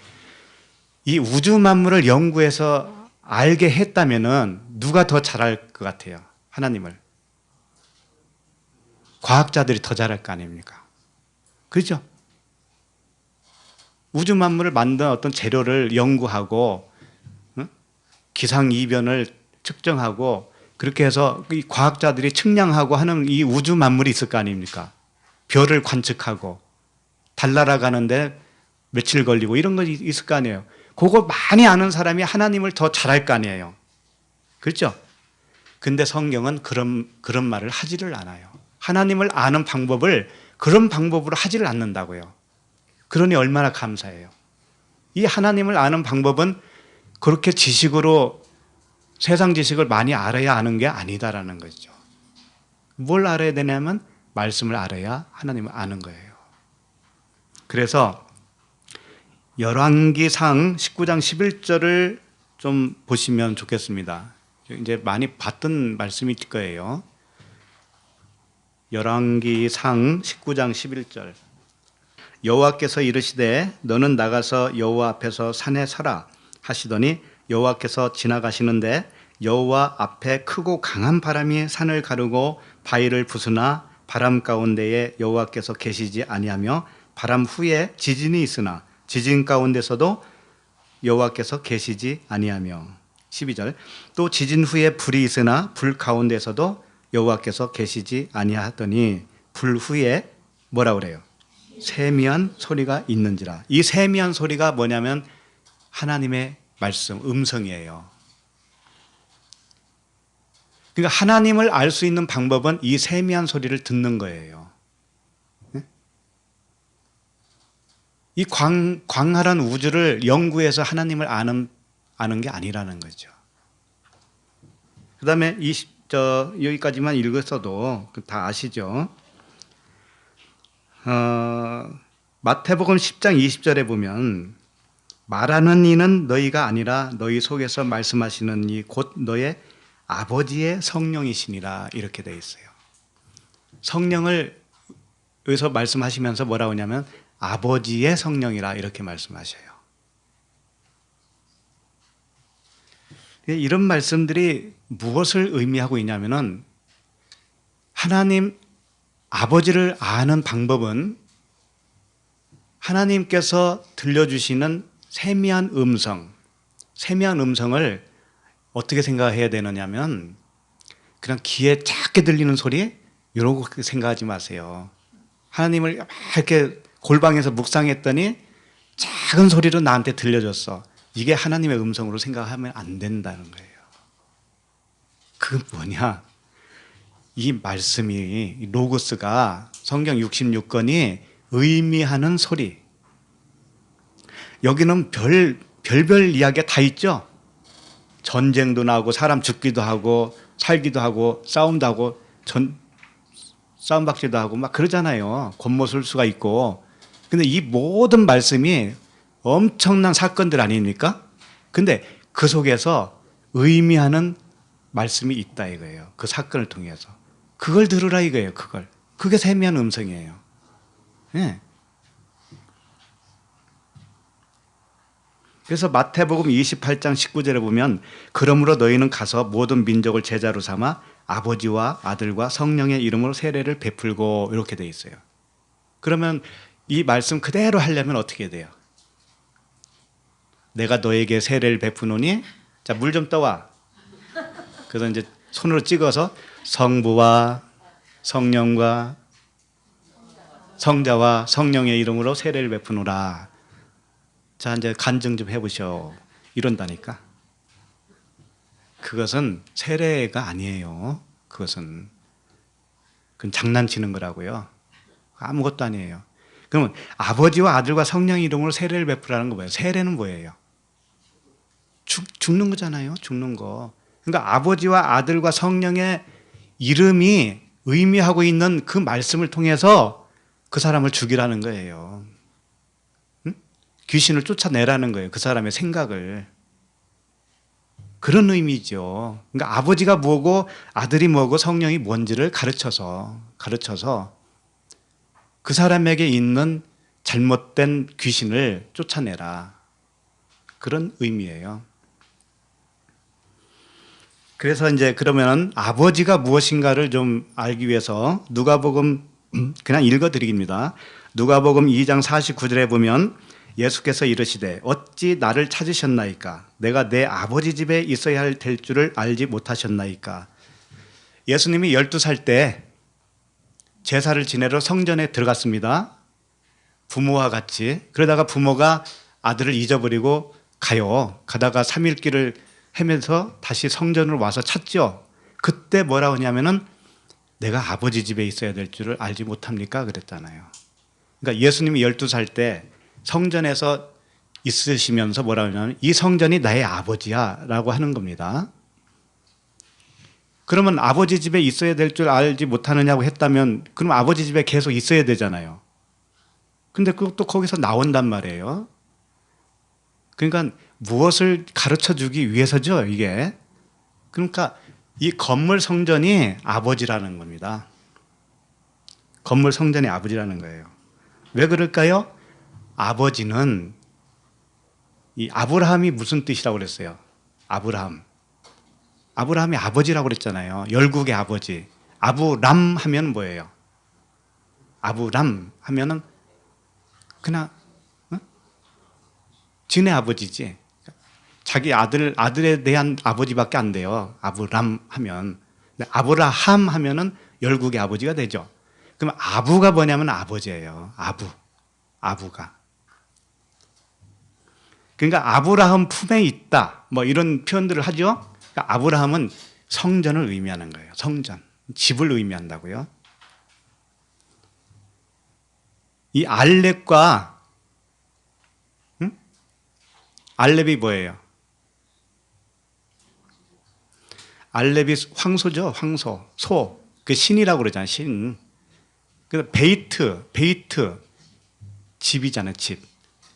이 우주 만물을 연구해서 알게 했다면은 누가 더 잘할 것 같아요? 하나님을. 과학자들이 더 잘할 거 아닙니까? 그렇죠? 우주 만물을 만든 어떤 재료를 연구하고 기상이변을 측정하고 그렇게 해서 이 과학자들이 측량하고 하는 이 우주 만물이 있을 거 아닙니까? 별을 관측하고 달 날아가는데 며칠 걸리고 이런 거 있을 거 아니에요. 그거 많이 아는 사람이 하나님을 더 잘할 거 아니에요. 그렇죠? 근데 성경은 그런 말을 하지를 않아요. 하나님을 아는 방법을 그런 방법으로 하지를 않는다고요. 그러니 얼마나 감사해요. 이 하나님을 아는 방법은 그렇게 지식으로 세상 지식을 많이 알아야 아는 게 아니다라는 거죠. 뭘 알아야 되냐면 말씀을 알아야 하나님을 아는 거예요. 그래서 열왕기상 19장 11절을 좀 보시면 좋겠습니다. 이제 많이 봤던 말씀일 거예요. 열왕기상 19장 11절. 여호와께서 이르시되 너는 나가서 여호와 앞에서 산에 서라 하시더니 여호와께서 지나가시는데 여호와 앞에 크고 강한 바람이 산을 가르고 바위를 부수나 바람 가운데에 여호와께서 계시지 아니하며 바람 후에 지진이 있으나 지진 가운데서도 여호와께서 계시지 아니하며 12절 또 지진 후에 불이 있으나 불 가운데서도 여호와께서 계시지 아니하더니 불 후에 뭐라 그래요? 세미한 소리가 있는지라. 이 세미한 소리가 뭐냐면 하나님의 말씀, 음성이에요. 그러니까 하나님을 알 수 있는 방법은 이 세미한 소리를 듣는 거예요. 이 광활한 우주를 연구해서 하나님을 아는 게 아니라는 거죠. 그 다음에 여기까지만 읽었어도 다 아시죠? 마태복음 10장 20절에 보면 말하는 이는 너희가 아니라 너희 속에서 말씀하시는 이 곧 너의 아버지의 성령이시니라 이렇게 되어 있어요. 성령을 여기서 말씀하시면서 뭐라고 하냐면 아버지의 성령이라 이렇게 말씀하셔요. 이런 말씀들이 무엇을 의미하고 있냐면은 하나님 아버지를 아는 방법은 하나님께서 들려주시는 세미한 음성을 어떻게 생각해야 되느냐면 그냥 귀에 작게 들리는 소리 이러고 생각하지 마세요. 하나님을 막 이렇게 골방에서 묵상했더니 작은 소리로 나한테 들려줬어. 이게 하나님의 음성으로 생각하면 안 된다는 거예요. 그건 뭐냐? 이 말씀이 로고스가 성경 66권이 의미하는 소리. 여기는 별별 이야기가 다 있죠. 전쟁도 나고 사람 죽기도 하고 살기도 하고 싸움도 하고 싸움박질도 하고 막 그러잖아요. 권모술수가 있고. 근데 이 모든 말씀이 엄청난 사건들 아닙니까? 근데 그 속에서 의미하는 말씀이 있다 이거예요. 그 사건을 통해서. 그걸 들으라 이거예요. 그게 세미한 음성이에요. 네. 그래서 마태복음 28장 19절에 보면 그러므로 너희는 가서 모든 민족을 제자로 삼아 아버지와 아들과 성령의 이름으로 세례를 베풀고 이렇게 돼 있어요. 그러면 이 말씀 그대로 하려면 어떻게 돼요? 내가 너에게 세례를 베푸노니 자, 물 좀 떠와. 그래서 이제 손으로 찍어서 성부와 성령과 성자와 성령의 이름으로 세례를 베푸노라. 자, 이제 간증 좀 해보셔. 이런다니까. 그것은 세례가 아니에요. 그건 장난치는 거라고요. 아무것도 아니에요. 그러면 아버지와 아들과 성령의 이름으로 세례를 베푸라는 거 뭐예요? 세례는 뭐예요? 죽는 거잖아요. 죽는 거. 그러니까 아버지와 아들과 성령의 이름이 의미하고 있는 그 말씀을 통해서 그 사람을 죽이라는 거예요. 응? 귀신을 쫓아내라는 거예요. 그 사람의 생각을. 그런 의미죠. 그러니까 아버지가 뭐고 아들이 뭐고 성령이 뭔지를 가르쳐서 그 사람에게 있는 잘못된 귀신을 쫓아내라. 그런 의미예요. 그래서 이제 그러면 아버지가 무엇인가를 좀 알기 위해서 누가복음 그냥 읽어드리겠습니다. 누가복음 2장 49절에 보면 예수께서 이르시되 어찌 나를 찾으셨나이까? 내가 내 아버지 집에 있어야 될 줄을 알지 못하셨나이까? 예수님이 12살 때 제사를 지내러 성전에 들어갔습니다. 부모와 같이. 그러다가 부모가 아들을 잊어버리고 가요. 가다가 3일 길을 헤매서 다시 성전으로 와서 찾죠. 그때 뭐라고 하냐면은 내가 아버지 집에 있어야 될 줄을 알지 못합니까? 그랬잖아요. 그러니까 예수님이 12살 때 성전에서 있으시면서 뭐라고 하냐면 이 성전이 나의 아버지야 라고 하는 겁니다. 그러면 아버지 집에 있어야 될 줄 알지 못하느냐고 했다면 그럼 아버지 집에 계속 있어야 되잖아요. 근데 그것도 거기서 나온단 말이에요. 그러니까 무엇을 가르쳐 주기 위해서죠, 이게. 그러니까 이 건물 성전이 아버지라는 겁니다. 건물 성전이 아버지라는 거예요. 왜 그럴까요? 아버지는 이 아브라함이 무슨 뜻이라고 그랬어요? 아브라함. 아브라함이 아버지라고 그랬잖아요. 열국의 아버지. 아브람 하면 뭐예요? 아브람 하면은 그냥 진의 아버지지. 자기 아들에 대한 아버지밖에 안 돼요. 아브람 하면. 아브라함 하면은 열국의 아버지가 되죠. 그럼 아부가 뭐냐면 아버지예요. 아부가. 그러니까 아브라함 품에 있다. 뭐 이런 표현들을 하죠. 그러니까 아브라함은 성전을 의미하는 거예요. 성전. 집을 의미한다고요. 이 알렙과 알렙이 뭐예요? 알렙이 황소죠. 황소. 소. 그 신이라고 그러잖아요. 신. 그래서 베이트. 집이잖아요. 집.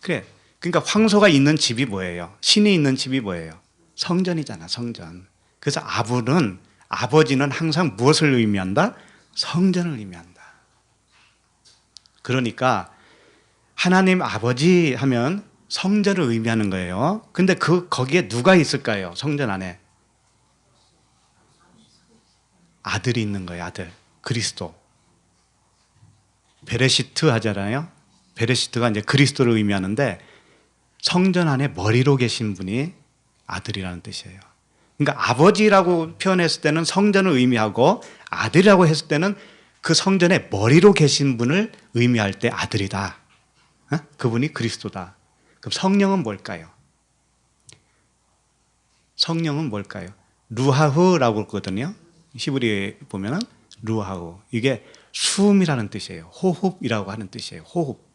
그래. 그러니까 황소가 있는 집이 뭐예요? 신이 있는 집이 뭐예요? 성전이잖아. 성전. 그래서 아버지는 항상 무엇을 의미한다? 성전을 의미한다. 그러니까 하나님 아버지 하면 성전을 의미하는 거예요. 근데 거기에 누가 있을까요? 성전 안에. 아들이 있는 거예요. 아들. 그리스도. 베레시트 하잖아요. 베레시트가 이제 그리스도를 의미하는데 성전 안에 머리로 계신 분이 아들이라는 뜻이에요. 그러니까 아버지라고 표현했을 때는 성전을 의미하고 아들이라고 했을 때는 그 성전의 머리로 계신 분을 의미할 때 아들이다. 그분이 그리스도다. 그럼 성령은 뭘까요? 성령은 뭘까요? 루하흐라고 그러거든요. 히브리에 보면은 루하흐. 이게 숨이라는 뜻이에요. 호흡이라고 하는 뜻이에요. 호흡.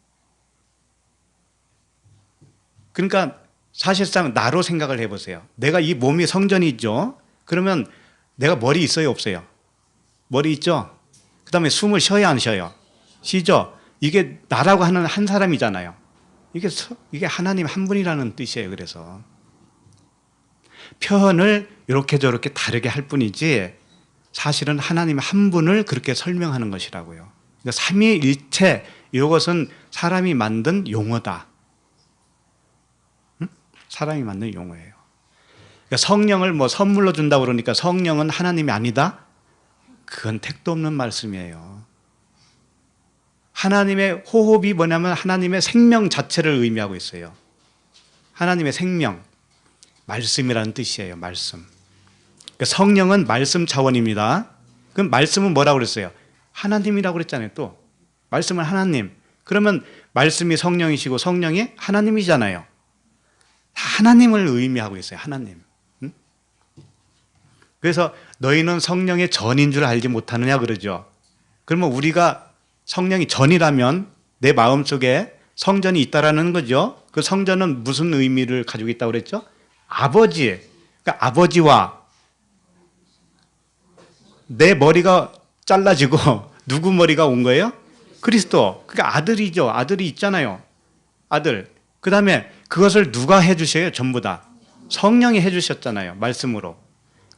그러니까 사실상 나로 생각을 해보세요. 내가 이 몸이 성전이죠. 그러면 내가 머리 있어요? 없어요? 머리 있죠? 그 다음에 숨을 쉬어야 안 쉬어요? 쉬죠? 이게 나라고 하는 한 사람이잖아요. 이게 하나님 한 분이라는 뜻이에요. 그래서 표현을 이렇게 저렇게 다르게 할 뿐이지 사실은 하나님 한 분을 그렇게 설명하는 것이라고요. 그러니까 삼위일체 이것은 사람이 만든 용어다. 사람이 만든 용어예요. 그러니까 성령을 뭐 선물로 준다고 그러니까 성령은 하나님이 아니다? 그건 택도 없는 말씀이에요. 하나님의 호흡이 뭐냐면 하나님의 생명 자체를 의미하고 있어요. 하나님의 생명, 말씀이라는 뜻이에요. 말씀. 그러니까 성령은 말씀 차원입니다. 그럼 말씀은 뭐라고 그랬어요? 하나님이라고 그랬잖아요. 또 말씀은 하나님. 그러면 말씀이 성령이시고 성령이 하나님이잖아요. 하나님을 의미하고 있어요. 하나님. 그래서 너희는 성령의 전인 줄 알지 못하느냐 그러죠. 그러면 우리가 성령이 전이라면 내 마음속에 성전이 있다라는 거죠. 그 성전은 무슨 의미를 가지고 있다고 그랬죠? 아버지. 그러니까 아버지와 내 머리가 잘라지고 누구 머리가 온 거예요? 그리스도. 그러니까 아들이죠. 아들이 있잖아요. 아들. 그 다음에 그것을 누가 해주셔요? 전부 다. 성령이 해주셨잖아요. 말씀으로.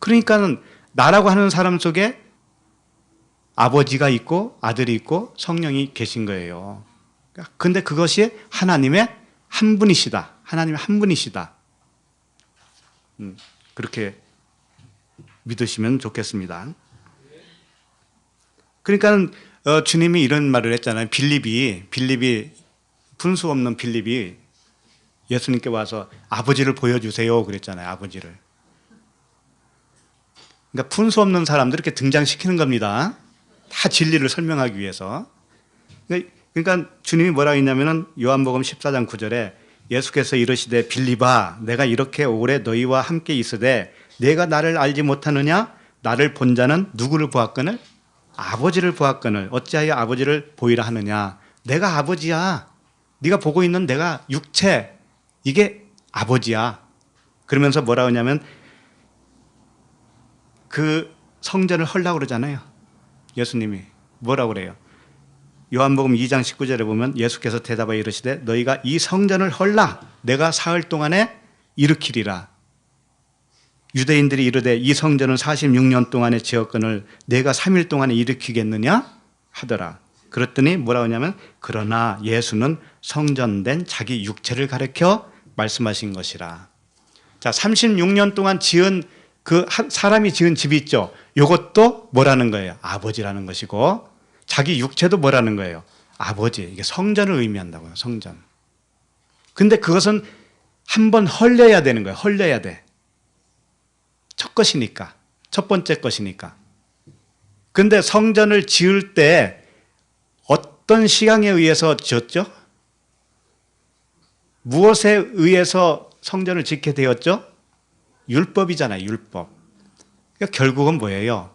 그러니까는 나라고 하는 사람 속에 아버지가 있고 아들이 있고 성령이 계신 거예요. 근데 그것이 하나님의 한 분이시다. 하나님의 한 분이시다. 그렇게 믿으시면 좋겠습니다. 그러니까 주님이 이런 말을 했잖아요. 빌립이 분수 없는 빌립이 예수님께 와서 아버지를 보여주세요 그랬잖아요. 아버지를. 그러니까 분수 없는 사람들 이렇게 등장시키는 겁니다. 다 진리를 설명하기 위해서. 그러니까 주님이 뭐라고 했냐면은 요한복음 14장 9절에 예수께서 이르시되 빌립아 내가 이렇게 오래 너희와 함께 있으되 내가 나를 알지 못하느냐? 나를 본 자는 누구를 보았거늘? 아버지를 보았거늘. 어찌하여 아버지를 보이라 하느냐? 내가 아버지야. 네가 보고 있는 내가 육체 이게 아버지야. 그러면서 뭐라고 하냐면 그 성전을 헐라고 그러잖아요. 예수님이 뭐라고 그래요? 요한복음 2장 19절에 보면 예수께서 대답하여 이르시되 너희가 이 성전을 헐라 내가 사흘 동안에 일으키리라. 유대인들이 이르되 이 성전은 46년 동안에 지었거늘 내가 3일 동안에 일으키겠느냐 하더라. 그랬더니 뭐라고 하냐면 그러나 예수는 성전된 자기 육체를 가리켜 말씀하신 것이라. 자, 36년 동안 지은 그 사람이 지은 집이 있죠. 이것도 뭐라는 거예요? 아버지라는 것이고 자기 육체도 뭐라는 거예요? 아버지. 이게 성전을 의미한다고요. 성전. 근데 그것은 한번 헐려야 되는 거예요. 헐려야 돼. 첫 것이니까. 첫 번째 것이니까. 근데 성전을 지을 때 어떤 시향에 의해서 지었죠? 무엇에 의해서 성전을 짓게 되었죠? 율법이잖아요. 율법. 그러니까 결국은 뭐예요?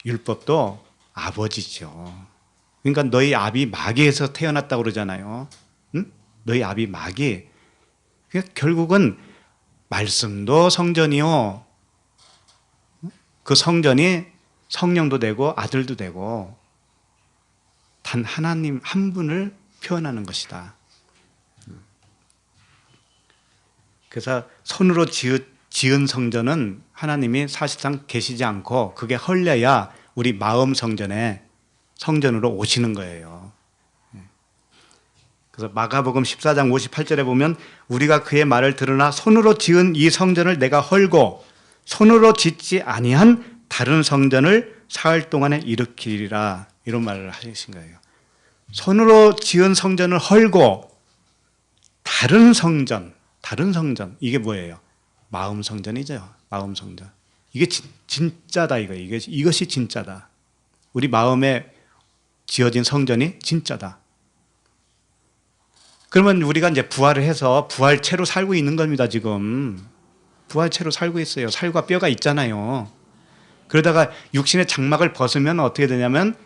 율법도 아버지죠. 그러니까 너희 아비 마귀에서 태어났다고 그러잖아요. 응? 너희 아비 마귀. 그러니까 결국은 말씀도 성전이요. 그 성전이 성령도 되고 아들도 되고 단 하나님 한 분을 표현하는 것이다. 그래서 손으로 지은 성전은 하나님이 사실상 계시지 않고 그게 헐려야 우리 마음 성전으로 오시는 거예요. 그래서 마가복음 14장 58절에 보면 우리가 그의 말을 들으나 손으로 지은 이 성전을 내가 헐고 손으로 짓지 아니한 다른 성전을 사흘 동안에 일으키리라 이런 말을 하신 거예요. 손으로 지은 성전을 헐고 다른 성전 이게 뭐예요? 마음 성전이죠. 마음 성전. 이게 진짜다 이거예요. 이것이 진짜다. 우리 마음에 지어진 성전이 진짜다. 그러면 우리가 이제 부활을 해서 부활체로 살고 있는 겁니다, 지금. 부활체로 살고 있어요. 살과 뼈가 있잖아요. 그러다가 육신의 장막을 벗으면 어떻게 되냐면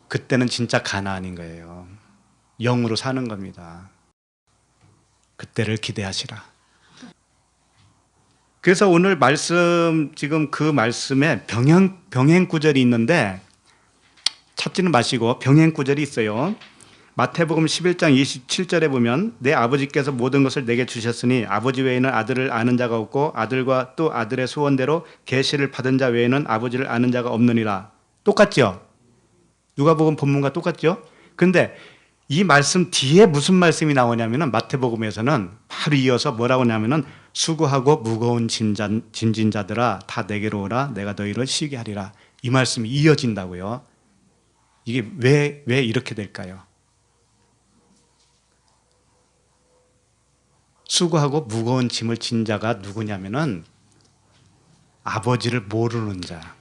그때는 진짜 가나안인 거예요. 영으로 사는 겁니다. 그때를 기대하시라. 그래서 오늘 말씀, 지금 그 말씀에 병행 구절이 있는데 찾지는 마시고 병행 구절이 있어요. 마태복음 11장 27절에 보면 내 아버지께서 모든 것을 내게 주셨으니 아버지 외에는 아들을 아는 자가 없고 아들과 또 아들의 소원대로 계시를 받은 자 외에는 아버지를 아는 자가 없느니라. 똑같죠? 누가복음 본문과 똑같죠? 근데 이 말씀 뒤에 무슨 말씀이 나오냐면은 마태복음에서는 바로 이어서 뭐라고 하냐면은 수고하고 무거운 짐진 자들아 다 내게로 오라 내가 너희를 쉬게 하리라. 이 말씀이 이어진다고요. 이게 왜 이렇게 될까요? 수고하고 무거운 짐을 진 자가 누구냐면은 아버지를 모르는 자,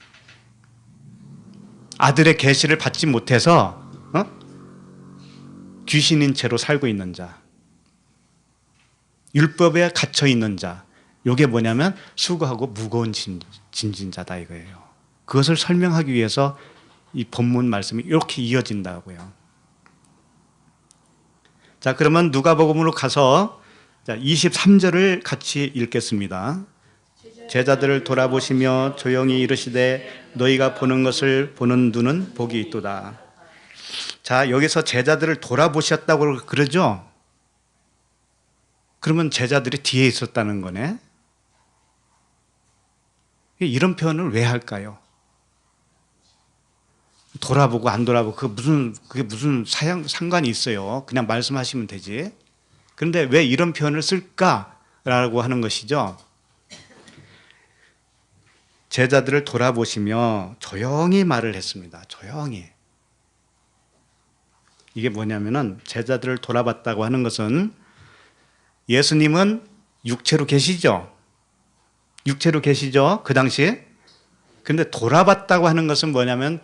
아들의 계시를 받지 못해서 귀신인 채로 살고 있는 자, 율법에 갇혀 있는 자, 이게 뭐냐면 수고하고 무거운 짐진 자다 이거예요. 그것을 설명하기 위해서 이 본문 말씀이 이렇게 이어진다고요. 자, 그러면 누가복음으로 가서 23절을 같이 읽겠습니다. 제자들을 돌아보시며 조용히 이르시되 너희가 보는 것을 보는 눈은 복이 있도다. 자, 여기서 제자들을 돌아보셨다고 그러죠? 그러면 제자들이 뒤에 있었다는 거네. 이런 표현을 왜 할까요? 돌아보고 안 돌아보고 그게 무슨 상관이 있어요. 그냥 말씀하시면 되지. 그런데 왜 이런 표현을 쓸까라고 하는 것이죠. 제자들을 돌아보시며 조용히 말을 했습니다. 조용히. 이게 뭐냐면은 제자들을 돌아봤다고 하는 것은 예수님은 육체로 계시죠. 육체로 계시죠. 그 당시에. 근데 돌아봤다고 하는 것은 뭐냐면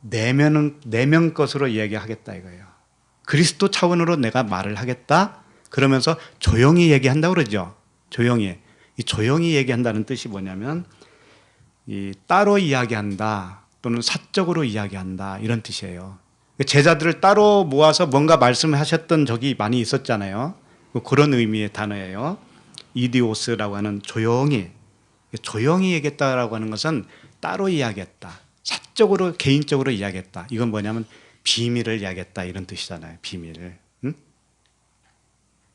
내면 것으로 이야기하겠다 이거예요. 그리스도 차원으로 내가 말을 하겠다. 그러면서 조용히 얘기한다고 그러죠. 조용히. 이 조용히 얘기한다는 뜻이 뭐냐면 이 따로 이야기한다 또는 사적으로 이야기한다 이런 뜻이에요. 제자들을 따로 모아서 뭔가 말씀을 하셨던 적이 많이 있었잖아요. 그런 의미의 단어예요. 이디오스라고 하는 조용히 얘기했다라고 하는 것은 따로 이야기했다. 사적으로 개인적으로 이야기했다. 이건 뭐냐면 비밀을 이야기했다 이런 뜻이잖아요. 비밀을. 응?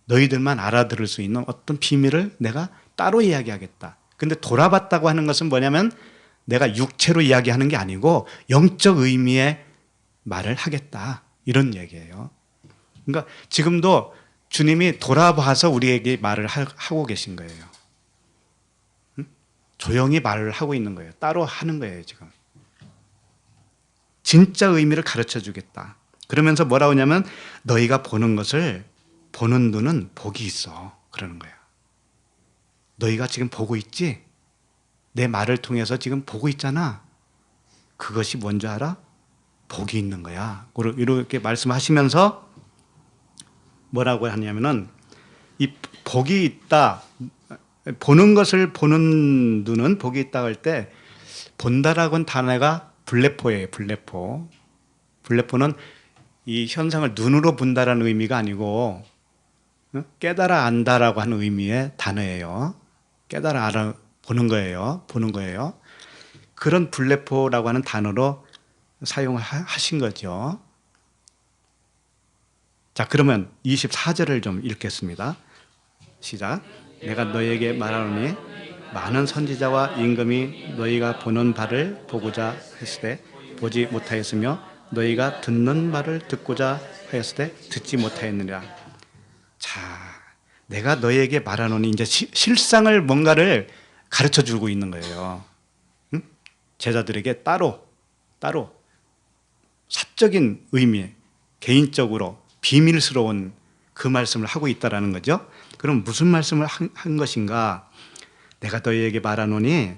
너희들만 알아들을 수 있는 어떤 비밀을 내가 따로 이야기하겠다. 근데 돌아봤다고 하는 것은 뭐냐면 내가 육체로 이야기하는 게 아니고 영적 의미의 말을 하겠다. 이런 얘기예요. 그러니까 지금도 주님이 돌아봐서 우리에게 말을 하고 계신 거예요. 응? 조용히 말을 하고 있는 거예요. 따로 하는 거예요, 지금. 진짜 의미를 가르쳐 주겠다. 그러면서 뭐라고 하냐면 너희가 보는 것을 보는 눈은 복이 있어. 그러는 거예요. 너희가 지금 보고 있지? 내 말을 통해서 지금 보고 있잖아. 그것이 뭔지 알아? 복이 있는 거야. 이렇게 말씀하시면서 뭐라고 하냐면은 이 복이 있다. 보는 것을 보는 눈은 복이 있다고 할 때 본다라고 하는 단어가 블레포예요. 블레포. 블레포는 이 현상을 눈으로 본다라는 의미가 아니고 깨달아 안다라고 하는 의미의 단어예요. 깨달아 알아 보는 거예요. 보는 거예요. 그런 블레포라고 하는 단어로 사용하신 거죠. 자, 그러면 24절을 좀 읽겠습니다. 시작. 내가 너에게 말하노니 많은 선지자와 임금이 너희가 보는 바를 보고자 했으되 보지 못하였으며 너희가 듣는 말을 듣고자 하였으되 듣지 못하였느니라. 자, 내가 너희에게 말하노니 이제 실상을 뭔가를 가르쳐 주고 있는 거예요. 응? 제자들에게 따로 사적인 의미, 개인적으로 비밀스러운 그 말씀을 하고 있다라는 거죠. 그럼 무슨 말씀을 한 것인가? 내가 너희에게 말하노니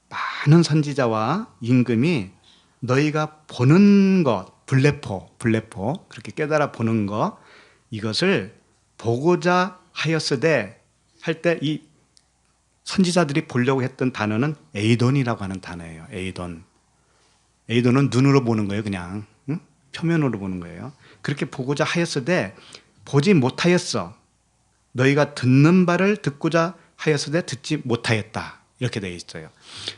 많은 선지자와 임금이 너희가 보는 것, 블레포 그렇게 깨달아 보는 것, 이것을 보고자 하였으되 할 때 이 선지자들이 보려고 했던 단어는 에이돈이라고 하는 단어예요. 에이돈은 눈으로 보는 거예요. 그냥 응? 표면으로 보는 거예요. 그렇게 보고자 하였으되 보지 못하였어. 너희가 듣는 바를 듣고자 하였으되 듣지 못하였다. 이렇게 되어 있어요.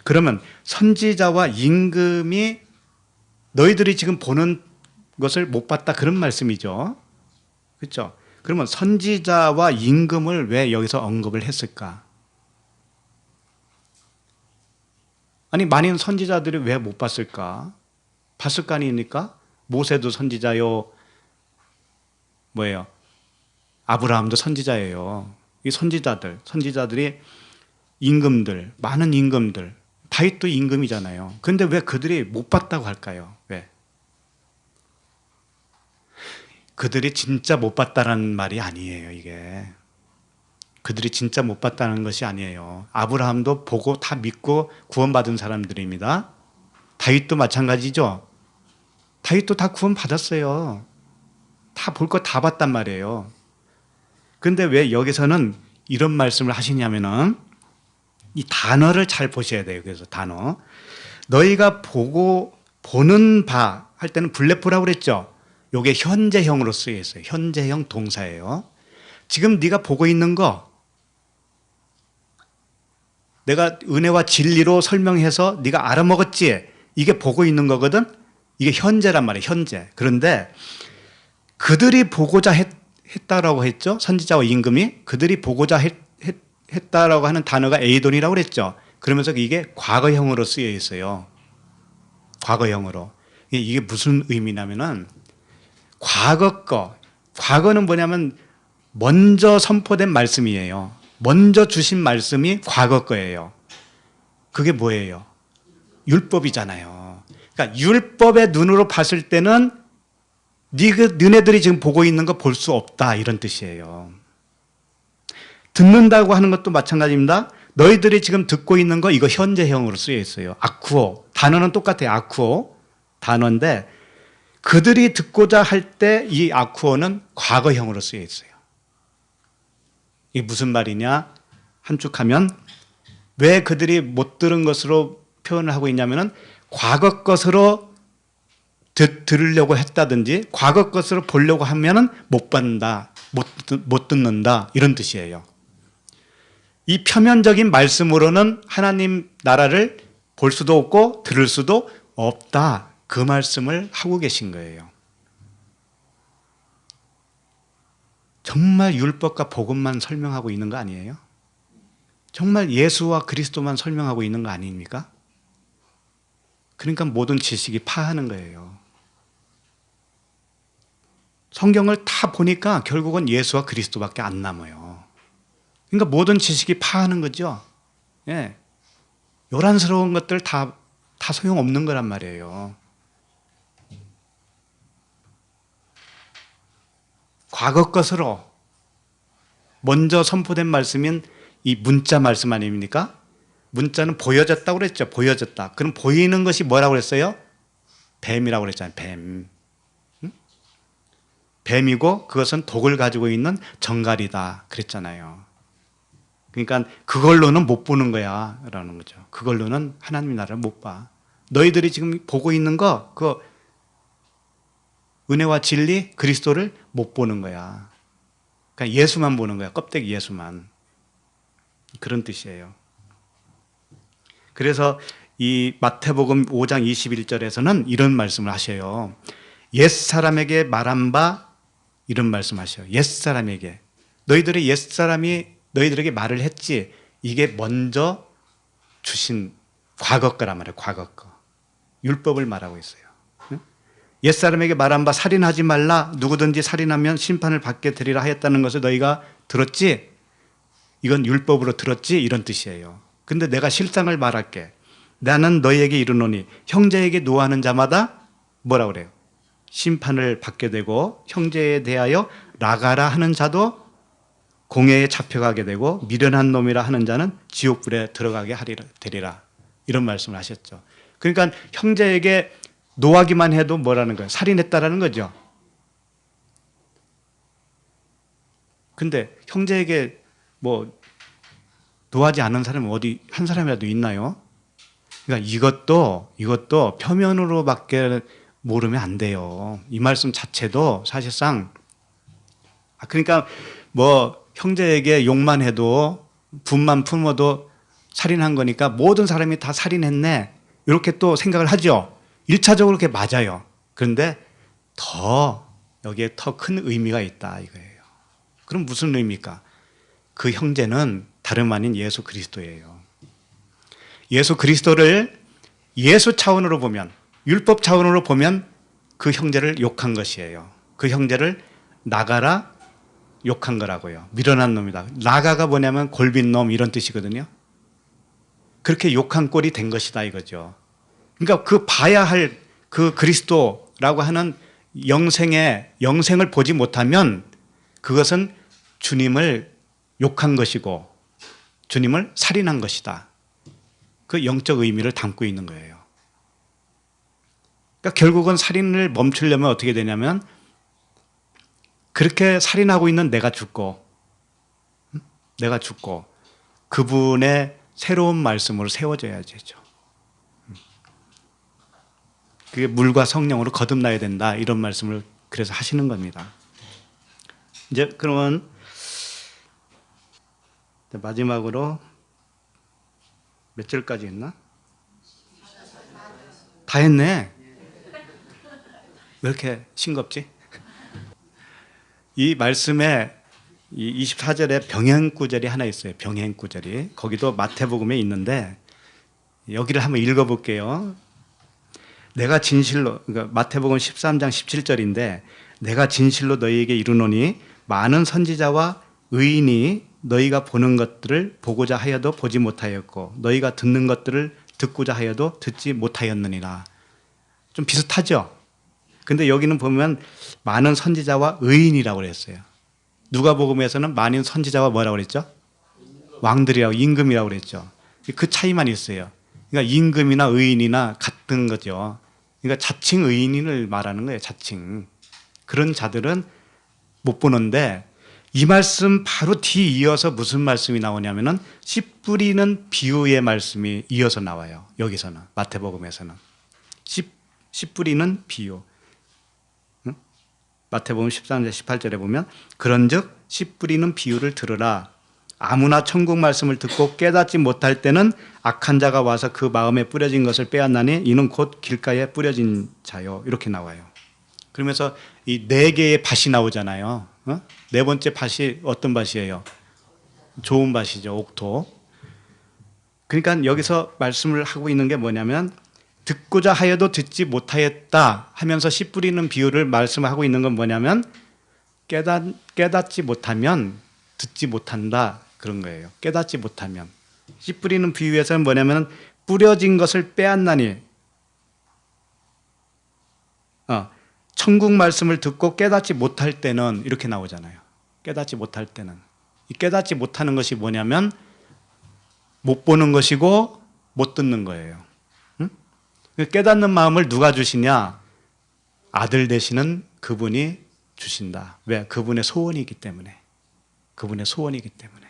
그러면 선지자와 임금이 너희들이 지금 보는 것을 못 봤다 그런 말씀이죠. 그렇죠? 그러면 선지자와 임금을 왜 여기서 언급을 했을까? 아니 많은 선지자들이 왜 못 봤을까? 봤을 거 아닙니까? 모세도 선지자요. 뭐예요? 아브라함도 선지자예요. 이 선지자들이 임금들, 많은 임금들, 다윗도 임금이잖아요. 그런데 왜 그들이 못 봤다고 할까요? 왜? 그들이 진짜 못 봤다는 말이 아니에요, 이게. 그들이 진짜 못 봤다는 것이 아니에요. 아브라함도 보고 다 믿고 구원받은 사람들입니다. 다윗도 마찬가지죠. 다윗도 다 구원받았어요. 다 볼 거 다 봤단 말이에요. 그런데 왜 여기서는 이런 말씀을 하시냐면은 이 단어를 잘 보셔야 돼요. 그래서 단어. 너희가 보는 바 할 때는 블레포라고 그랬죠. 이게 현재형으로 쓰여 있어요. 현재형 동사예요. 지금 네가 보고 있는 거 내가 은혜와 진리로 설명해서 네가 알아먹었지. 이게 보고 있는 거거든. 이게 현재란 말이에요. 현재. 그런데 그들이 보고자 했다라고 했죠. 선지자와 임금이 그들이 보고자 했다라고 하는 단어가 에이돈이라고 그랬죠. 그러면서 이게 과거형으로 쓰여 있어요. 과거형으로. 이게 무슨 의미냐면은 과거는 뭐냐면 먼저 선포된 말씀이에요. 먼저 주신 말씀이 과거 거예요. 그게 뭐예요? 율법이잖아요. 그러니까 율법의 눈으로 봤을 때는 너네들이 지금 보고 있는 거 볼 수 없다 이런 뜻이에요. 듣는다고 하는 것도 마찬가지입니다. 너희들이 지금 듣고 있는 거 이거 현재형으로 쓰여 있어요. 아쿠오. 단어는 똑같아요. 아쿠오. 단어인데 그들이 듣고자 할 때 이 아쿠오는 과거형으로 쓰여 있어요. 이게 무슨 말이냐? 함축하면 왜 그들이 못 들은 것으로 표현을 하고 있냐면은 과거 것으로 들으려고 했다든지 과거 것으로 보려고 하면은 못 받는다, 못 듣는다 이런 뜻이에요. 이 표면적인 말씀으로는 하나님 나라를 볼 수도 없고 들을 수도 없다. 그 말씀을 하고 계신 거예요. 정말 율법과 복음만 설명하고 있는 거 아니에요? 정말 예수와 그리스도만 설명하고 있는 거 아닙니까? 그러니까 모든 지식이 파하는 거예요. 성경을 다 보니까 결국은 예수와 그리스도밖에 안 남아요. 그러니까 모든 지식이 파하는 거죠. 예. 요란스러운 것들 다 소용없는 거란 말이에요. 과거 것으로 먼저 선포된 말씀인 이 문자 말씀 아닙니까? 문자는 보여졌다고 그랬죠. 보여졌다. 그럼 보이는 것이 뭐라고 그랬어요? 뱀이라고 그랬잖아요. 뱀. 응? 뱀이고 그것은 독을 가지고 있는 정갈이다. 그랬잖아요. 그러니까 그걸로는 못 보는 거야. 라는 거죠. 그걸로는 하나님 나라를 못 봐. 너희들이 지금 보고 있는 거, 그 은혜와 진리, 그리스도를 못 보는 거야. 그러니까 예수만 보는 거야. 껍데기 예수만. 그런 뜻이에요. 그래서 이 마태복음 5장 21절에서는 이런 말씀을 하셔요. 옛사람에게 말한 바 이런 말씀 하셔요. 옛사람에게. 너희들의 옛사람이 너희들에게 말을 했지. 이게 먼저 주신 과거 거란 말이에요. 과거 거. 율법을 말하고 있어요. 옛사람에게 말한 바 살인하지 말라. 누구든지 살인하면 심판을 받게 되리라 하였다는 것을 너희가 들었지? 이건 율법으로 들었지? 이런 뜻이에요. 근데 내가 실상을 말할게. 나는 너희에게 이르노니 형제에게 노하는 자마다 뭐라 그래요? 심판을 받게 되고 형제에 대하여 나가라 하는 자도 공회에 잡혀가게 되고 미련한 놈이라 하는 자는 지옥불에 들어가게 되리라. 이런 말씀을 하셨죠. 그러니까 형제에게 노하기만 해도 뭐라는 거예요? 살인했다라는 거죠. 근데 형제에게 뭐 노하지 않은 사람은 어디 한 사람이라도 있나요? 그러니까 이것도 표면으로밖에 모르면 안 돼요. 이 말씀 자체도 사실상 그러니까 뭐 형제에게 욕만 해도 분만 품어도 살인한 거니까 모든 사람이 다 살인했네. 이렇게 또 생각을 하죠. 1차적으로 그게 맞아요. 그런데 여기에 더 큰 의미가 있다 이거예요. 그럼 무슨 의미입니까? 그 형제는 다름 아닌 예수 그리스도예요. 예수 그리스도를 예수 차원으로 보면, 율법 차원으로 보면 그 형제를 욕한 것이에요. 그 형제를 나가라 욕한 거라고요. 미련한 놈이다. 나가가 뭐냐면 골빈 놈 이런 뜻이거든요. 그렇게 욕한 꼴이 된 것이다 이거죠. 그러니까 그 봐야 할 그 그리스도라고 하는 영생을 보지 못하면 그것은 주님을 욕한 것이고 주님을 살인한 것이다. 그 영적 의미를 담고 있는 거예요. 그러니까 결국은 살인을 멈추려면 어떻게 되냐면 그렇게 살인하고 있는 내가 죽고 그분의 새로운 말씀으로 세워져야 되죠. 그게 물과 성령으로 거듭나야 된다. 이런 말씀을 그래서 하시는 겁니다. 이제 그러면 마지막으로 몇 절까지 했나? 다 했네. 왜 이렇게 싱겁지? 이 말씀에 이 24절에 병행구절이 하나 있어요. 병행구절이. 거기도 마태복음에 있는데 여기를 한번 읽어볼게요. 내가 진실로, 그러니까 마태복음 13장 17절인데 내가 진실로 너희에게 이르노니 많은 선지자와 의인이 너희가 보는 것들을 보고자 하여도 보지 못하였고 너희가 듣는 것들을 듣고자 하여도 듣지 못하였느니라. 좀 비슷하죠? 근데 여기는 보면 많은 선지자와 의인이라고 그랬어요. 누가복음에서는 많은 선지자와 뭐라고 그랬죠? 왕들이라고, 임금이라고 그랬죠. 그 차이만 있어요. 그러니까 임금이나 의인이나 같은 거죠. 그러니까 자칭 의인을 말하는 거예요. 자칭. 그런 자들은 못 보는데 이 말씀 바로 뒤 이어서 무슨 말씀이 나오냐면은 씨 뿌리는 비유의 말씀이 이어서 나와요. 여기서는 마태복음에서는 씨 뿌리는 비유. 응? 마태복음 13장 18절에 보면 그런즉 씨 뿌리는 비유를 들으라. 아무나 천국 말씀을 듣고 깨닫지 못할 때는 악한 자가 와서 그 마음에 뿌려진 것을 빼앗나니 이는 곧 길가에 뿌려진 자요. 이렇게 나와요. 그러면서 이 네 개의 밭이 나오잖아요. 네 번째 밭이 어떤 밭이에요? 좋은 밭이죠. 옥토. 그러니까 여기서 말씀을 하고 있는 게 뭐냐면 듣고자 하여도 듣지 못하였다 하면서 씨 뿌리는 비유를 말씀하고 있는 건 뭐냐면 깨닫지 못하면 듣지 못한다 그런 거예요. 깨닫지 못하면. 씨 뿌리는 비유에서는 뭐냐면 뿌려진 것을 빼앗나니 천국 말씀을 듣고 깨닫지 못할 때는 이렇게 나오잖아요. 깨닫지 못할 때는. 이 깨닫지 못하는 것이 뭐냐면 못 보는 것이고 못 듣는 거예요. 응? 깨닫는 마음을 누가 주시냐? 아들 되시는 그분이 주신다. 왜? 그분의 소원이기 때문에. 그분의 소원이기 때문에.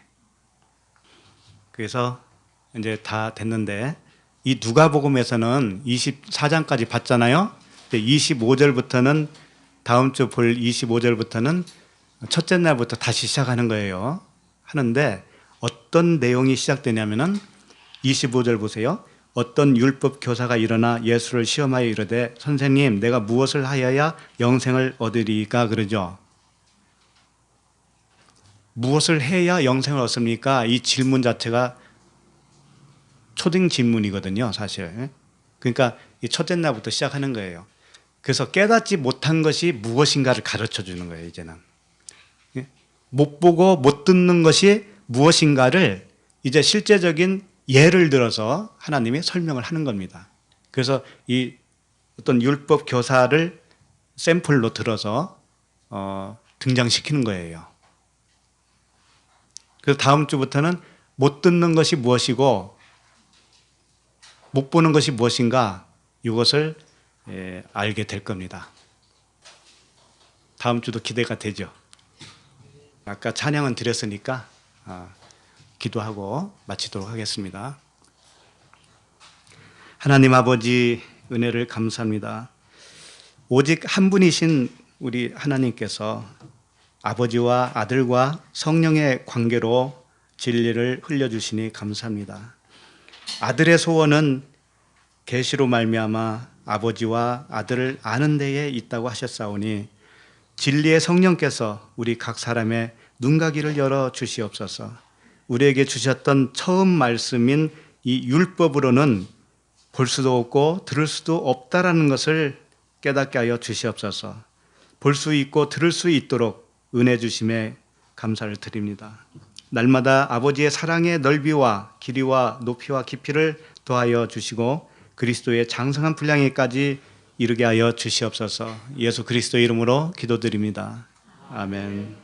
그래서 이제 다 됐는데 이 누가복음에서는 24장까지 봤잖아요. 25절부터는 다음 주 볼 25절부터는 첫째 날부터 다시 시작하는 거예요. 하는데 어떤 내용이 시작되냐면은 25절 보세요. 어떤 율법 교사가 일어나 예수를 시험하여 이르되 선생님 내가 무엇을 하여야 영생을 얻으리까 그러죠. 무엇을 해야 영생을 얻습니까? 이 질문 자체가 초딩 질문이거든요, 사실. 그러니까 이 첫째 날부터 시작하는 거예요. 그래서 깨닫지 못한 것이 무엇인가를 가르쳐 주는 거예요, 이제는. 못 보고 못 듣는 것이 무엇인가를 이제 실제적인 예를 들어서 하나님이 설명을 하는 겁니다. 그래서 이 어떤 율법 교사를 샘플로 들어서 등장시키는 거예요. 그래서 다음 주부터는 못 듣는 것이 무엇이고 못 보는 것이 무엇인가 이것을 알게 될 겁니다. 다음 주도 기대가 되죠. 아까 찬양은 드렸으니까 기도하고 마치도록 하겠습니다. 하나님 아버지 은혜를 감사합니다. 오직 한 분이신 우리 하나님께서 아버지와 아들과 성령의 관계로 진리를 흘려주시니 감사합니다. 아들의 소원은 계시로 말미암아 아버지와 아들을 아는 데에 있다고 하셨사오니 진리의 성령께서 우리 각 사람의 눈가기를 열어 주시옵소서. 우리에게 주셨던 처음 말씀인 이 율법으로는 볼 수도 없고 들을 수도 없다라는 것을 깨닫게 하여 주시옵소서. 볼 수 있고 들을 수 있도록 은혜 주심에 감사를 드립니다. 날마다 아버지의 사랑의 넓이와 길이와 높이와 깊이를 더하여 주시고 그리스도의 장성한 분량에까지 이르게 하여 주시옵소서. 예수 그리스도의 이름으로 기도드립니다. 아멘.